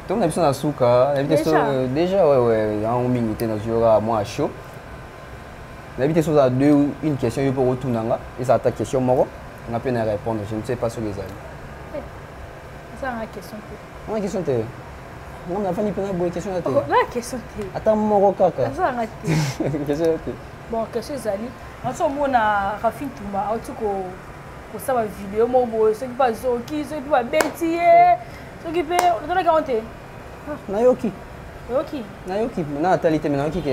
Donc on a besoin de souka, déjà ouais en minute dans jura moi chaud. L'habitude sur à deux une question il peut retourner là et ça ta question moro on a peine à répondre je ne sais pas sur les amis. Ça une question. Une question te. On a fini peine à question là. La question te. Attends moro kaka. Ça une question te. Bon question zali. On se mona Rafin Touma autuko ko ça va vidéo mo bo ce qui passe qui ce qui va bêtier ce qui peut on doit garantir. Nayoki. Nayoki. Nayoki na Natalité mais Nayoki que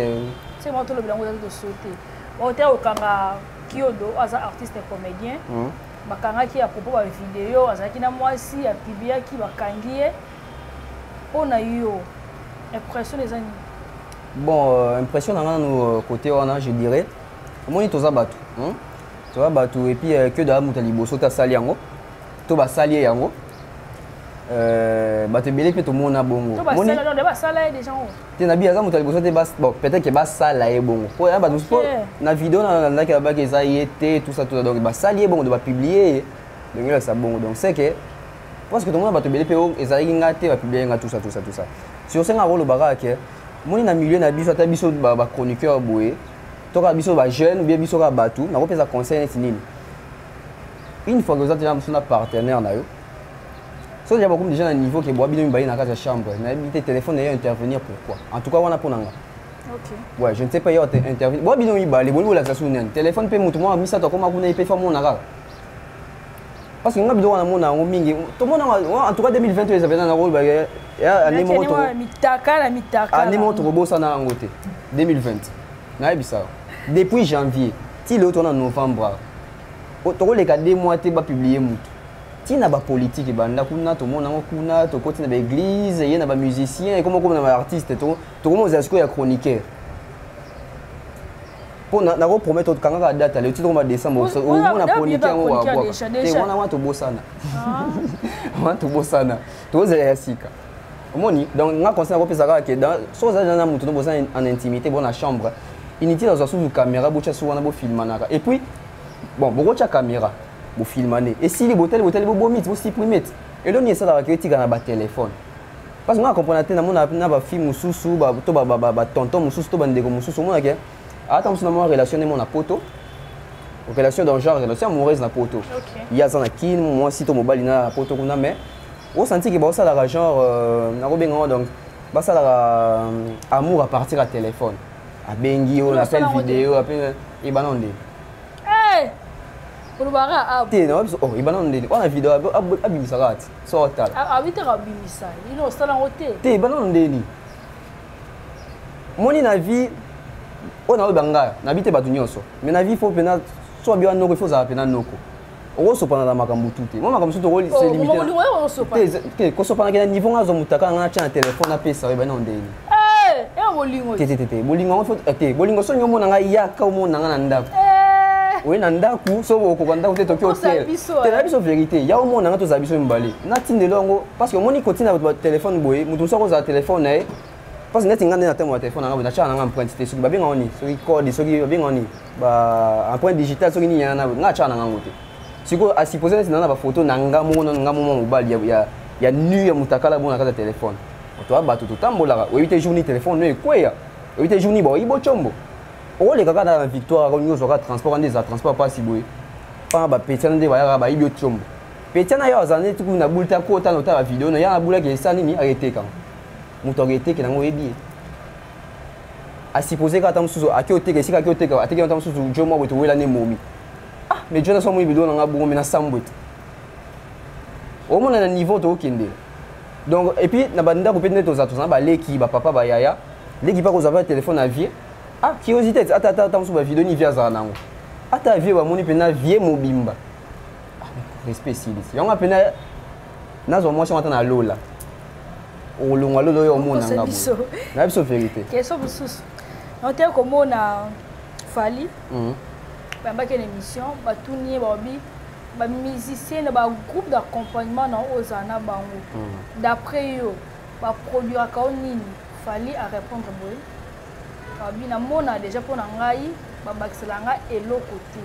c'est moi tout le blanc de sauter. On était au Kanga Kyodo, as artiste et comédien. Bakanga qui a propos de vidéo, azaki na mwasi a pibia qui bakangie. On a eu impression des amis. Bon, impression dans nos côté on a je dirais. Moi toza batu, toza batu et puis que da mutalibo sota sali yango. To ba sali yango. Bato belé pe to mona bongo. To ba sala non de ba sala des gens. Te na bia za mutu liboso te bas bon peut-être que bas sala e bongo. Po ya bato sport na vidéo na ka ba ke za yete tout ça donc ba sali e bongo de ba publier. Donc là ça bongo donc c'est que parce que tout le monde bato belé pe o ezali ngate ba publier nga tout ça. Sur ce nga rolo bara ke moni na milieu na biso ta biso ba chroniqueur boé. To ka biso ba jeune ou bien biso ka batou na ko pesa conseil nini. Une fois que vous êtes déjà un partenaire na yo so il y a beaucoup de gens à niveau qui boivent bien dans la chambre. N'habitez téléphone et intervenir pourquoi? En tout cas on a pour nanga. OK. Ouais, je ne sais pas y intervenir. Bois bien les bonnes la sasunen. Téléphone peut mutu moi misa to comme on peut faire mon nanga. Parce que nga bido na mona ngo mingi. Tout monde en tout cas 2020 les avaient dans la rôle ba ya numéro to. Mitaka. Numéro to bossa na ngote. 2020. Na bisa. Depuis janvier, ti le tourne en novembre. To les 2 mois te ba publier mutu. Tina ba politique banda kuna to mona kuna to côté na ba église y na ba musicien et comme na ba artiste to comment aux asko ya chroniqueur pour na ko promettre kanga ka date le titre mois décembre au mona chroniqueur on va voir et wana wa to bosana wa to bosana to za ya sika moni donc nga conseil ko pesa ka ke dans so za na mutu no bosana en intimité bon na chambre inutile dans sous caméra bocha sou wana bo filmanaka et puis bon beaucoup de caméra pour filmer et si les botelles bo mit bo supprimer et là ni ça la critique na ba téléphone parce que moi comprendre na mon na ba film mususu ba to ba tonton mususu to ba ndeko mususu mon ke attends na moi relationner mon poto relation dans genre relation amoureuse na poto il y a ça na kin moi si to mobile na poto kuna mais on sentit que ça la genre na robenga donc ça la amour à partir à téléphone à bengi on appelle vidéo appelle et banande eh pour bara te non oh et banande on a vidéo abimisa rat so tal abita abimisa ino sala ngote te banande ni moni na vie on a banga na bité batu nyonso mais na vie faut pena so bien noko il faut ça pena noko o so pana na makambu tuté moi makambu to rôle c'est limité o so pana te ko so pana ke niveau ngazo mutaka nga cha téléphone apesa we bana ndeni bolingo te bolingo faut te bolingo so nyomo nga yaka mo nga na ndako oui na ndako so ko kwanda ko te to hotel te na biso vérité ya o mo nga to za biso mbali na tinde longo parce que moni continue na téléphone boye mutu so ko za téléphone na parce que net ngane na temo téléphone nga na cha nga empreinte te so ba benga oni so code so ba benga oni ba empreinte digital so ni yana nga cha nga ngote siko a supposer na ba photo na nga mo mobile ya nu ya mutakala bona kata téléphone to ba to tambola o 8 jours ni téléphone no ekweya o 8 jours ni bo ibo chombo o le kaka na victoire ko nyo so ka transport ande za transport pas si boy pa ba petiana de ba ibo chombo petiana yo azane tuku na bulta ko ta no ta vidéo na ya bula ke sani ni arrêter kan muto arrêter ke na ngo ebi a supposer ka tam suzo akio teke sika akio teke ateke tam suzo jomo bo to wela ne momi mais Dieu n'a pas mis bidon na bongo mais na sambwet au moins na niveau to kende donc et puis na banda ko peut-être to za to ba leki ba papa ba yaya leki pa ko za ba téléphone à vie ah curiosité ata so ba vidéo ni via za nango ata vie ba moni pena vie mobimba respect silisi yonga pena nazo moi chama na lola o longa lolo yo mona ngabo na biso vérité question bususu on te ko mona fali bambaki une émission batuni babi ba musicien ba groupe d'accompagnement na ozana bango d'après yo ba produire ka nini fali à répondre boy babi na mona déjà pour na ngai ba bakselanga eloko te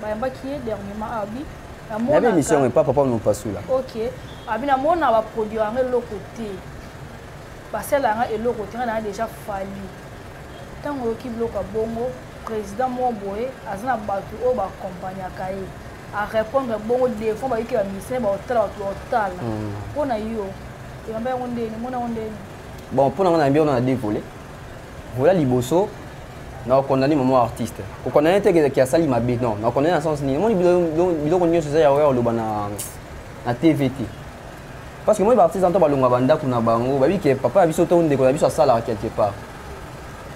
bambaki dernièrement abi na mona la émission est pas papa non pas sous là OK abi na mona ba produire nga eloko te ba selanga eloko te na déjà fali tango ki bloka bongo président Moboé azana batu o ba compagnie akaye à répondre bon des fois ba yiki ba mission ba hotel pona yo e ngamba ngondeni mona ngondeni bon pona ngana mbio na dévoler voilà liboso na condamner maman artiste ko condamner te ki asali mabe non na condamner dans sens ni mon bilo ko nyoso za ya wa lo bana na TVT parce que moi ba artiste en to ba longa banda kuna bango ba bi ke papa biso to ndeko na biso sala quelque part.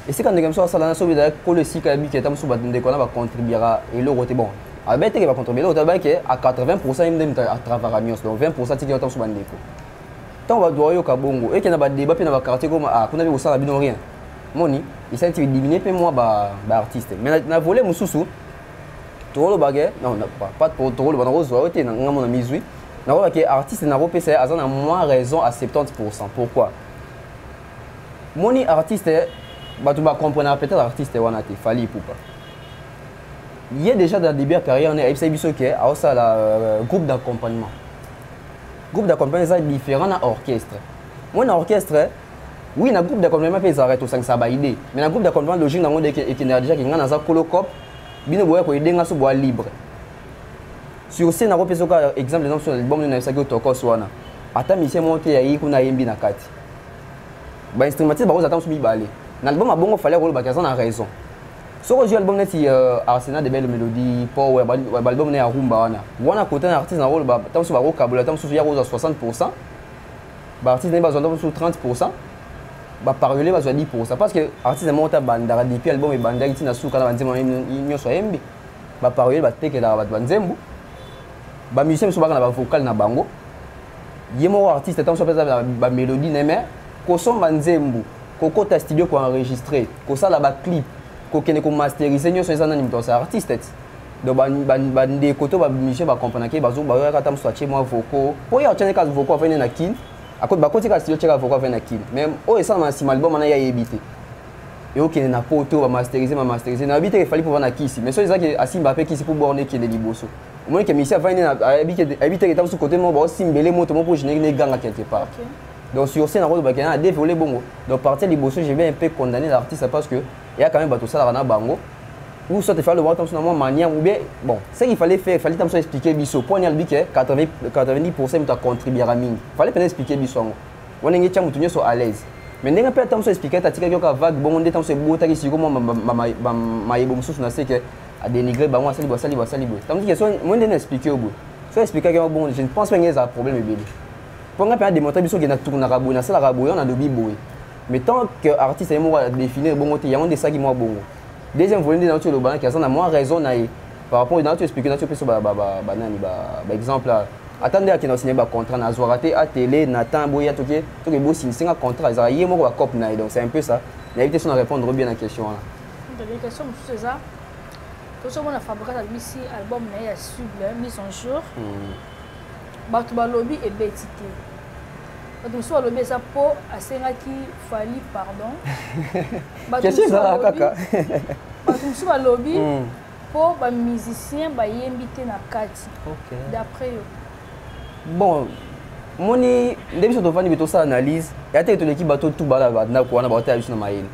Et c'est quand on a ça là sur le site qui est tam sur batende qu'on va contribuer et le côté bon a bête qui va contribuer l'autre bac à 80% il me à travers Amiens donc 20% qui est tam sur bande ko tant va doit yo ka bongo et qui na ba débat pe na ba quartier comme ah qu'on avait au ça bino rien moni il s'est diminué pe moi ba artiste mais na volé mususu to le baguette non pas pour to le ban rose ouais na ngamo na mizui na ba que artiste na repé c'est azana moins raison à 70%. Pourquoi moni artiste bah tu vas comprendre peut-être l'artiste wana te fali poupa il y a déjà dans le début de carrière on est biso que a ça la groupe d'accompagnement c'est différent na orchestre moi na orchestre oui na groupe d'accompagnement peut s'arrêter au 5 ça ba idée mais na groupe d'accompagnement logique nango de énergie qui ngana za kolokop bino boya ko idenga so boya libre sur scène na repeso ka exemple exemple sur l'album na ça que toko swana ata mission monte ya yi kuna yembi na kati ba instrumentiste ba ko attend sumi balé l'album a bon fallait rôle bakazan a raison so ko album neti Arsenal de belles mélodies power album na rumba wana côté artiste na rôle ba tant so ba ko kabula tant so ya 60% ba artiste na ba zona sur 30% ba parler ba 10% parce que artiste monta banda depuis album e banda itina suka na banzema nyoso embi ba parler ba teke da ba banzembu ba musicien so ba na ba vocal na bango yemo artiste tant so ba mélodie na mais ko so banzembu koko ta studio ko enregistrer ko ça la ba clip ko kene ko masteriser nyo so ça nani mto artiste do ban de koto ba musicien ba comprendre ke bazo ba ka tam swatcher moi voco po ya tchane ka voco fa na kin akot ba koti ka studio cheka voco fa na kin même o ça na sim album na ya yebité et ok na poto ba masteriser na habité il fallait pour na kisi mais so ça que asimba pe kisi pour borner ke de liboso au moins que musicien fa na habité ke tam su côté mo ba simbele moto mo pour je ne ganga quelque part. Donc sur scène, on a dévolé bongo. Donc partir liboso, je vais un peu condamner l'artiste parce que il y a quand même tout ça là bango. ou soit il fallait le voir dans une manière ou bien bon ce qu'il fallait faire il fallait expliquer biso point il que 90% tu contribuer à ming fallait peut expliquer biso on est ngi chamutu nyoso à l'aise mais ndenge pe tamso expliquer ta tika yoka vague bon on est tamso bota ki siko ma yebo mususu na c'est que à dénigrer ba moi sali bo tamso question moi ndenge expliquer au bout so expliquer que bon je ne pense pas qu'il y a un problème bébé pour nga pe démontrer biso que na tourna rabo na sala rabo on a de biboy mais tant que artiste est moi définir bon il y a un de ça qui moi bon deuxième volet dans le banc qui a moins raison par rapport à tu expliquer tu peux sur exemple attendez à qu'il y ait un contrat na zoraté à télé Nathan boya tout que beau signe c'est un contrat ça y est moi cop na donc c'est un peu ça l'invité sont à répondre bien à la question là la question c'est ça tout ce monde a fabriqué ici album na ya sublime mise en jour bato ba lobby et betité bato so lobby ça po asengaki fali pardon qu'est-ce que ça kaka bato so lobby po ba musicien ba yembi te na kati d'après yo bon moni ndebiso to fani beto sa analyse ya te to l'équipe bato tout bala na ko na ba ta biso na maïl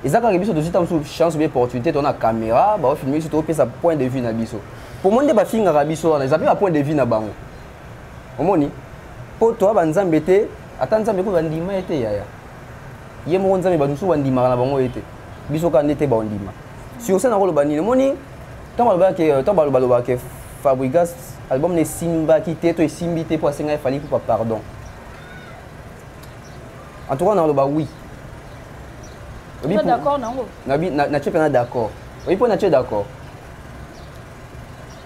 ezaka biso to sita so chance bien opportunité to na caméra ba filmer surtout pe sa point de vue na biso pour monde ba finga ra biso na zapi ba point de vue na bango omoni po to ba nzambe te ata nzambe ko ba ndima ete yaya ye mo nzambe ba nsu ba ndima na bango ete biso ka ndete ba ndima si on sait na ko lo ba ni moni tant ba lo ba ke Fabregas album ne simba quitté to simbi te pour singa fali pour pardon en tout cas on a oui on est d'accord nango na tu es d'accord oui pour na tu es d'accord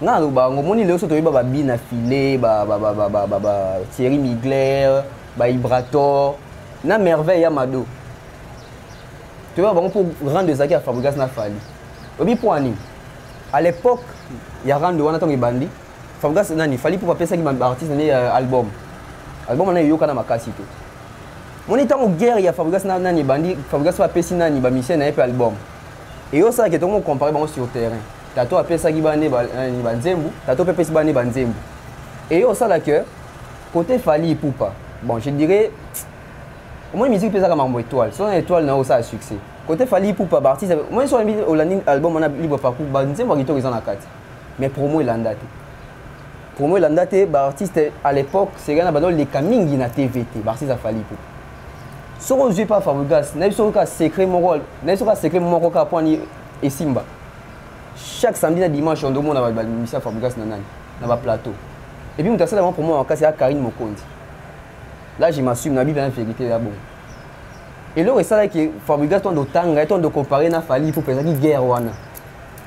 na lo ba ngomoni le so to ba bina filé ba Thierry Mugler ba Ibrator na merveille ya Mado tu vois bon pour rendre Zaki à Fabregas na fali oui pour ani à l'époque il y a rando wana tongi bandi Fabregas nani fali pour passer qui artiste né album on a eu kana makasi te moni tango guerre ya Fabregas nani bandi Fabregas va passer nani ba mission na album et yo ça que tout le monde comparer bon sur terrain tato apesa qui bandi ba nzembu tato pepesi bandi ba nzembu et yo ça là que côté fali poupa bon je dirais au moins musique pesa comme étoile son étoile na ça succès côté fali poupa artiste moi sur le album on a libre parcours ba nzembu qui to na kati mais promo il a te ba artiste à l'époque c'est gana ba les camingi na TVT ba artiste a fali poupa so on joue pas Fabregas na so ka secret mon rôle na so ka secret mon ko ka point et simba chaque samedi et dimanche on demande na ba mission Fabregas na nani na ba plateau et puis on t'a ça pour moi en c'est à Karine Mokondi là je m'assume na bien vérité là bon et là c'est là que Fabregas ton d'autanga et ton de comparer na fali pour penser qui guerre wana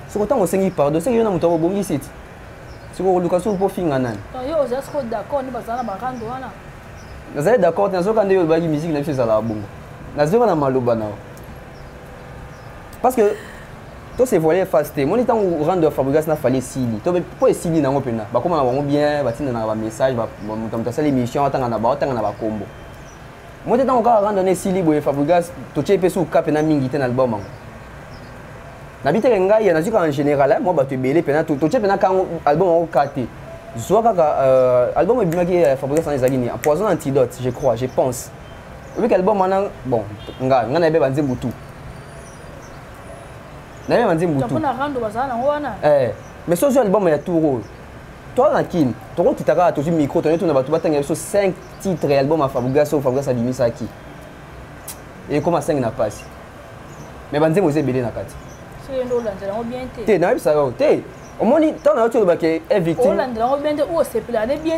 so autant on sengi pardon c'est que na muto bongi site c'est ko Lucas pour finga nani yo oza d'accord ni bazana ba rando wana nazali d'accord te nazoka nde yo baki musique na biso ezala bongo nazoka na maloba nao parce que to se voler face te moni ntango rendre Fabregas na fali esili to po esili nango mpena bakóma na bango bien batinda na bamessage moto asala émission atanga na bakombo mo te ntango kaka rendre na esili boye Fabregas totie mpe so okape na mingi te na album yango nabi teke ngai nazwi kaka en général moi bato ebele mpena totie mpena kango album yango ka te zwa kaka album ebimaki Fabregas wana ezali ni poison antidote je crois je pense obi album wana bon nga nayebi banzembu tu nayebi banzembu tu mpona rando bazala nango wana mais so ozwi album ya tour toi na kini tokokita kaka tozwi micro toye tuna bato batanga biso 5 titres ya album ya Fabregas oyo Fabregas abimisaki ekoma 5 na pasi mais banzembu eza ebele na kati te nayebi sao te omoni tant na tu ba ke est victime Hollande la bien ou c'est plané bien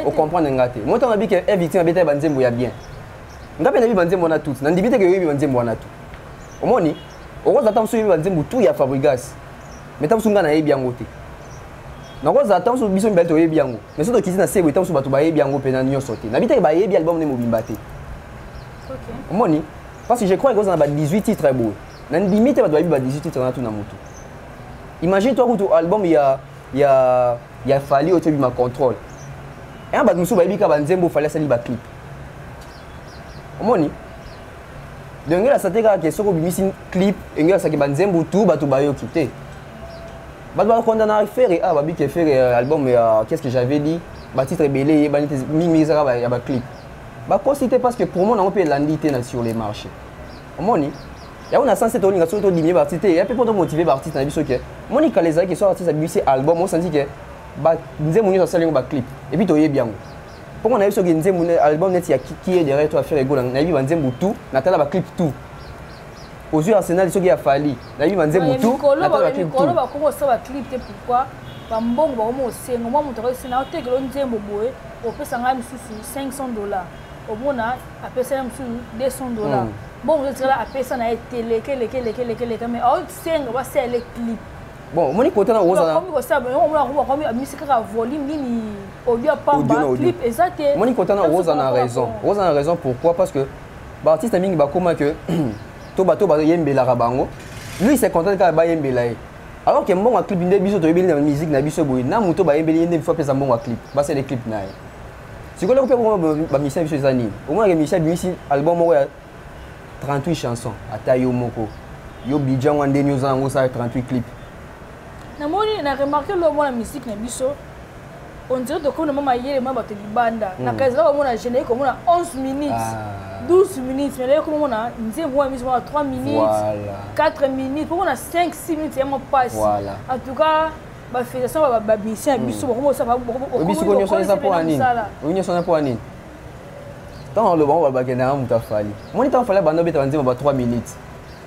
o comprendre ngate moi tant na bi ke est victime beta banzembo ya bien ngape na bi banzembo na tout na ndibite ke bi banzembo na tout omoni okoza tant so bi banzembo tout ya Fabregas mais tant so ngana yebi yango te na koza tant so biso mbel to yebi yango mais so to kiti na sebo tant so bato ba yebi yango pe na nyonso te na bite ba yebi album ne mobimba te OK omoni parce que je crois que ça na ba 18 titres beau na ndimite ba 18 titres na tout na mutu. Imagine toi que ton album il y a fallu au ma contrôle. Et un bad musu ba ibika banzembo fallait sali ba clip. Omoni. Donc la sateka que soko bimisi clip engela saki banzembo tout ba to ba yo kité. Ba condamner faire ba bi ke faire album qu'est-ce que j'avais dit ba titre belé ba mingi ça ba clip. Ba consulter parce que pour moi on peut l'anditer sur les marchés. Omoni. Ya on a sensé to linga so to dimier artiste et peu pour motiver artiste na biso ke. Moni kaleza qui soit artiste abusé album on senti que ba nzembo nyo ça ba clip et puis to yebiango. Pour on a eu ce nzembo album net ya qui est derrière toi faire ego na yebi nzembo tout na tala ba clip tout. Aux yeux Arsenal ce qui a fallu. Na yebi nzembo tout na tala ba clip tout. Ba ko ça ba clip te pourquoi ba mbongo ba mo sengo mo moto ko sina o te ke lo nzembo boye o pesa nga misusu $500. Au moins à pesa $200. Bon, je dirais à pesa na télé mais au sengo ba c'est les clips. Bon, moni côté na rosa. Comme ko ça on a musique à volume nini audio pas clip exact. Moni côté na rosa na raison. Rosa na raison pourquoi parce que ba artiste mingi ba comment que to ba yembela rabango. Lui il s'est content ka ba yembela. Alors que bon clip ndé biso to yebeli na musique na biso boy na muto ba yembeli ndé fois pesa bon clip. Ba c'est les clips na. Si vous avez un musicien qui est au moins un musicien qui a un album 38 chansons. À yo moko. Yo bidjan wande news en 38 clips. Na remarqué la musique na biso. On dirait que comme maman hier ma bato banda. Na kaza on a généré comme 11 minutes. 12 minutes, mais là comme on a musique 3 minutes. 4 minutes, pour on a 5 6 minutes et on passe. En tout cas ba félicitation ba musicien biso ko ça ba biso ko nyoso ça pour anine o nyoso na pour anine tant le bon ba kena muta fali moni tant fala bando beta nzema ba 3 minutes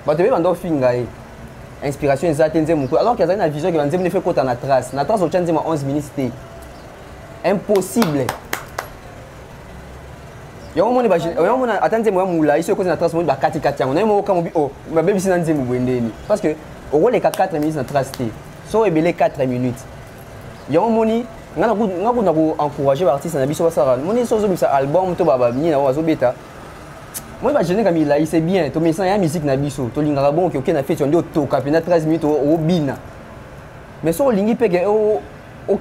ba te be bando finga e inspiration exacte nzema ko alors que ça na vision que nzema ne fait kota na trace o nzema 11 minutes té impossible yo moni ba yo moni atanzema mula iso ko na trace moni ba kati yango na mo kamobi o ba bebisi na nzema bwendeni parce que au rôle les 4 minutes na trace té so ebele 4 minutes. Yo moni ngana ko encourager l'artiste na biso basara. Moni so zo bisa album to baba ni na wazo beta. Moi ba jeune Camilla, c'est bien. To mais ça ya musique na biso. To lingara bon que na fait on do to kapena 13 minutes au bina. Mais so lingi peke o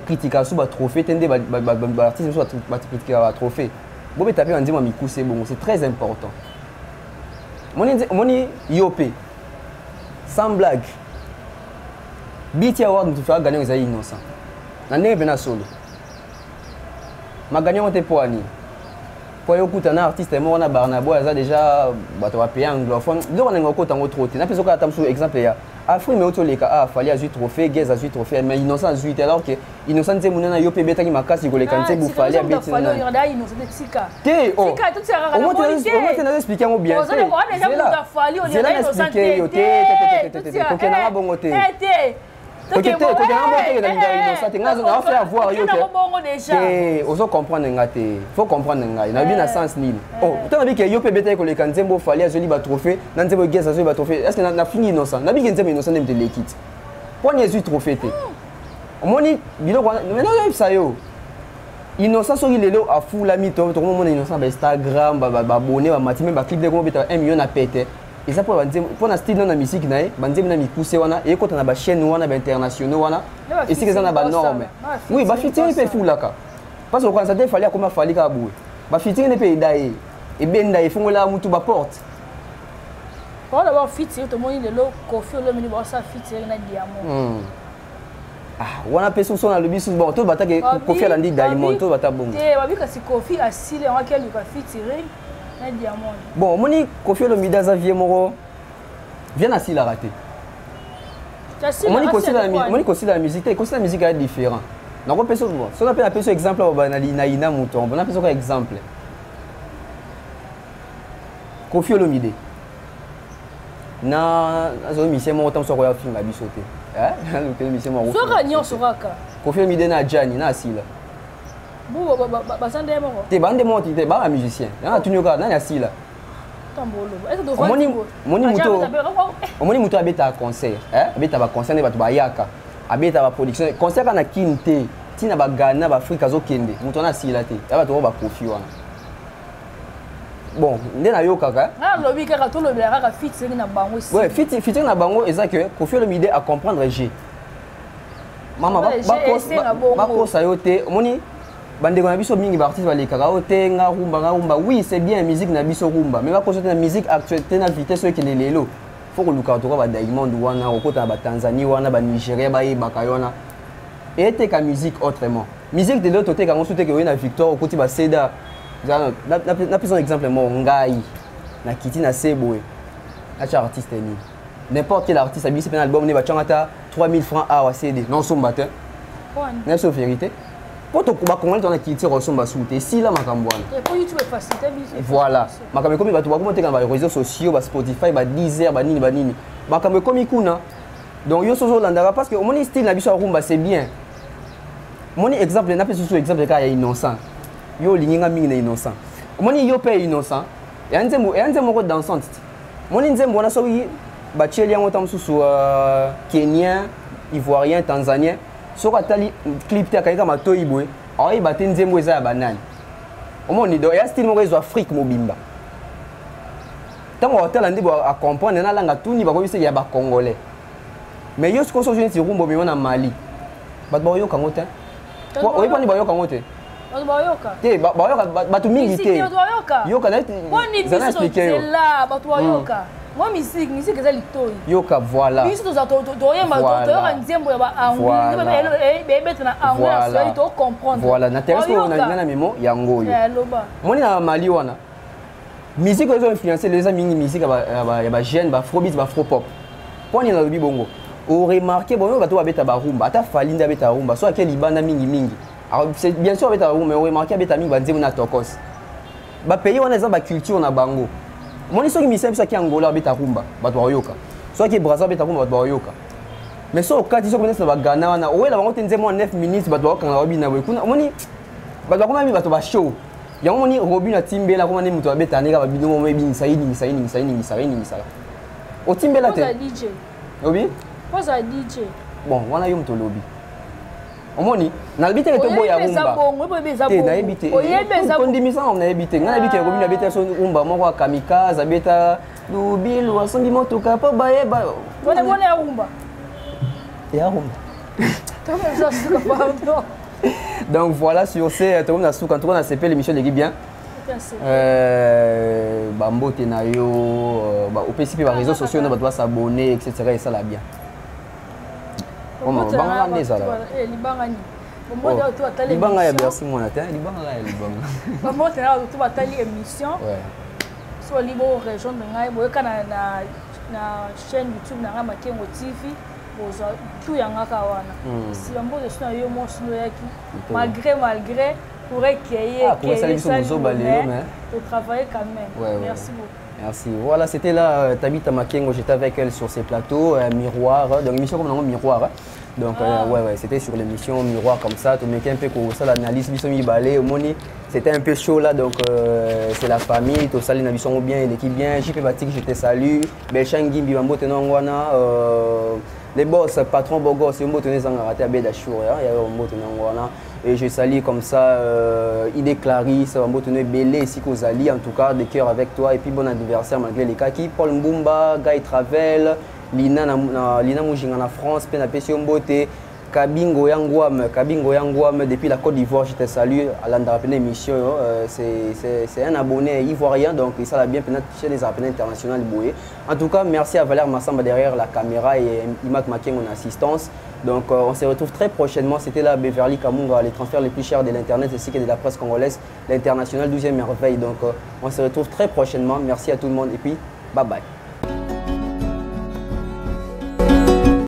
critique so ba trophée tende ba artiste so ba critiquer ba trophée. Bo beta pe ndima miku c'est bon, c'est très important. Moni yopé. Sans blague. BT Award nous fait gagner aux innocents. Nandenge pena solo. Ma gagné on te poani. Pour écouter un artiste moi on a Barnabo ça déjà bato va payer anglophone. Donc on a encore tango trotter. Na peso ka tam sur exemple ya. Afrique mais auto leka fallait azu trophée, Gaz azu trophée mais innocent azu alors que innocent c'est munana yo pe beta ki makasi ko leka nte bu fallait beti na. Fallait regarder innocent tika. Te oh. Tika tout ça on te na expliquer mo bien. On a déjà fallait on est innocent. Te. Ko ke na bongo te. Ok, tu faut comprendre ngate. Faut comprendre ngate. Na bien sens nil. Oh, tu as vu que yo peut bêter que les kanzembo fallait azoli ba trophée, nanzembo gaz azoli ba trophée. Est-ce que na fini innocent? Na bi nzembo innocent dem te l'équipe. Pour n'y azui trophée te. Moni bilo maintenant ça yo. Innocent so il est là à fou la mi to mon innocent ba Instagram ba abonné ba mati même ba clip de comment bêter 1 million à péter. Et ça pour na style dans la musique na banzem na mikuse wana et quand on a ba chaîne wana ba internationaux wana et c'est que ça na ba norme oui ba fitiri pe fou laka parce que quand ça fallait comment fallait ka boué ba fitiri ne pe daé et benda e fongola mutu ba porte pour d'abord fitiri to moni le lo Koffi Olomide ba ça fitiri na diamant ah wana pe so na le bisu bon to bata ke Koffi alandi diamant to bata bongo eh ba bi ka si Koffi asile on quel ka fitiri. Bon, moni Koffi Olomide Xavier Moro vient assis la rater. Moni Koffi la musique, la musique est différent. Donc on peut se voir. Si on appelle un exemple au Ina Mouton, on appelle ça exemple. Koffi Olomide. Na zo mission mo tam so ko ya film la bisoté. Le mission mo. So ganyo so raka. Koffi Olomide na Jani na assis là. Te bande monti te ba musicien. Na tunyoka na assis là. Moni muto abeta concert, abeta ba concert ne batu ba yaka. Abeta ba production. Concert kana kinte, tina ba Ghana ba Afrika zo kende. Muto na assis là te. Aba to ba Koffi wana. Bon, nde na yo kaka. Na lobi kaka to lobi kaka featuring na bango ici. Ouais, featuring na bango eza que Koffi Olomide à comprendre G. Mama ba ko sa yo te. Moni bande na biso mingi ba artiste ba lekaka ote nga rumba oui c'est bien musique na biso rumba mais ba ko na musique actuelle te na vitesse que les lelo faut que luka to ba Diamond wana okota ba Tanzanie wana ba Nigeria ba yebaka yona et te ka musique autrement musique de l'autre côté quand on soute que na Victor okoti ba Seda na pris un exemple mo ngai na kiti na Seboe Acha artiste ni. N'importe quel artiste a un album ne va changata 3000 francs à CD. Non son batteur. N'est ce vérité? Pour to kuba Congolais on a quitté Rosomba soute. Si là makambwana. Et pour YouTube facilité. Voilà. Makambe komi ba to ba commenter dans les réseaux sociaux, ba Spotify, ba Deezer, ba nini. Makambe komi kuna. Donc yo sozo landara parce que mon style na biso rumba c'est bien. Mon exemple na peso exemple ka ya innocent. Yo linginga mingi na innocent. Mon yo pe innocent. Et anzemo ko dansante. Mon nzembo na so yi ba cheli yango tam susu Kenyan, Ivoirien, Tanzanien. So katali clip te kayika matoyi boy. Ayi ba te nzembo eza ya banani. Omoni do ya style mo rezo Afrique mobimba. Tango hotel andi bo a comprendre na langa tuni ba ko bise ya ba congolais. Mais yo sko so je nti rumbo mi na Mali. Bat ba yo kango te. Oyi pani ba yo kango te. Bayoka. Te bayoka batu mingi te. Yoka na zana expliquer yo. Là batu bayoka. Moi musique eza litoi. Yoka voilà. Biso to yemba to yoka nzembo ya ba angu. Bebete na angu na so to comprendre. Voilà, na terrestre on a memo yango yo. Moni na Mali wana. Musique ozo influencer les amis musique ba jeune ba afrobeat ba afropop. Poni na lobi bongo. O remarquer bon bato babeta ba rumba, ata falinda beta rumba, so akeli banda mingi. Alors, c'est bien sûr avec mais on remarque avec Tami Banzé on a tokos. Ba pays on a za ba culture na bango. Mon iso ki misem ça qui Angola avec rumba, ba to yoka. Soit qui Brazza avec rumba ba yoka. Mais so quand ils sont connaissent ba Ghana na ouais la bango tenzemo 9 minutes ba to kan robi na we kuna. Moni ba to koma mi ba to ba show. Yango moni robi na timbe la koma ni muto abeta ne ka ba bino mo mebi ni saini. O timbe la te. DJ. Obi? Pose à DJ. Bon, wana yo mto lobby. Omoni na bité to boya rumba te na ebité kondimisa on na ebité ngana ebité ko bina bité so rumba moko kamikaze beta lubilu asombi motoka po baye ba bona ya rumba donc voilà sur ce to na souka to na CP l'émission de bien bambote na yo ba opesipi ba réseaux sociaux na ba doit s'abonner etc et ça la bien. Libanga ndezala. Libanga ya bersi mwana te, libanga ya libanga. Maman tena tu batali émission. Ouais. So libo région de ngai boyeka na chaîne YouTube na Makengo TV. Boza tout yanga ka wana. Si bambo de sina yo mo sino yaki malgré pour équiller ça de travailler quand même. Ouais, merci beaucoup. Merci. Voilà, c'était là Tabitha Makengo, j'étais avec elle sur ces plateaux, Miroir, donc émission comme on Miroir. Donc ouais, c'était sur l'émission Miroir comme ça, tu mets un peu comme ça l'analyse bisomi balé au moni, c'était un peu chaud là donc c'est la famille, tout ça les navissons bien, l'équipe bien, JP Batik, je te salue, Belchangi Bibambo Tenangwana, les boss, patron Bogo, c'est un mot tenez en raté à Bédachour, il y a un mot tenangwana. Et je salue comme ça Idé Clarisse, un mot tenez Belé, Sikozali, en tout cas de cœur avec toi et puis bon anniversaire malgré les cas qui, Paul Mbumba, Guy Travel, Lina Moujinga en France, Penapesio Mbote, Kabingo Yangwam, depuis la Côte d'Ivoire, je te salue à l'Andarapene émission. C'est un abonné ivoirien, donc il s'en bien peut-être chez les appels internationaux. En tout cas, merci à Valère Massamba derrière la caméra et Imak Making en assistance. Donc on se retrouve très prochainement. C'était là Beverly Kamunga, les transferts les plus chers de l'internet ainsi que de la presse congolaise, l'international 12e merveille. Donc on se retrouve très prochainement. Merci à tout le monde et puis bye bye.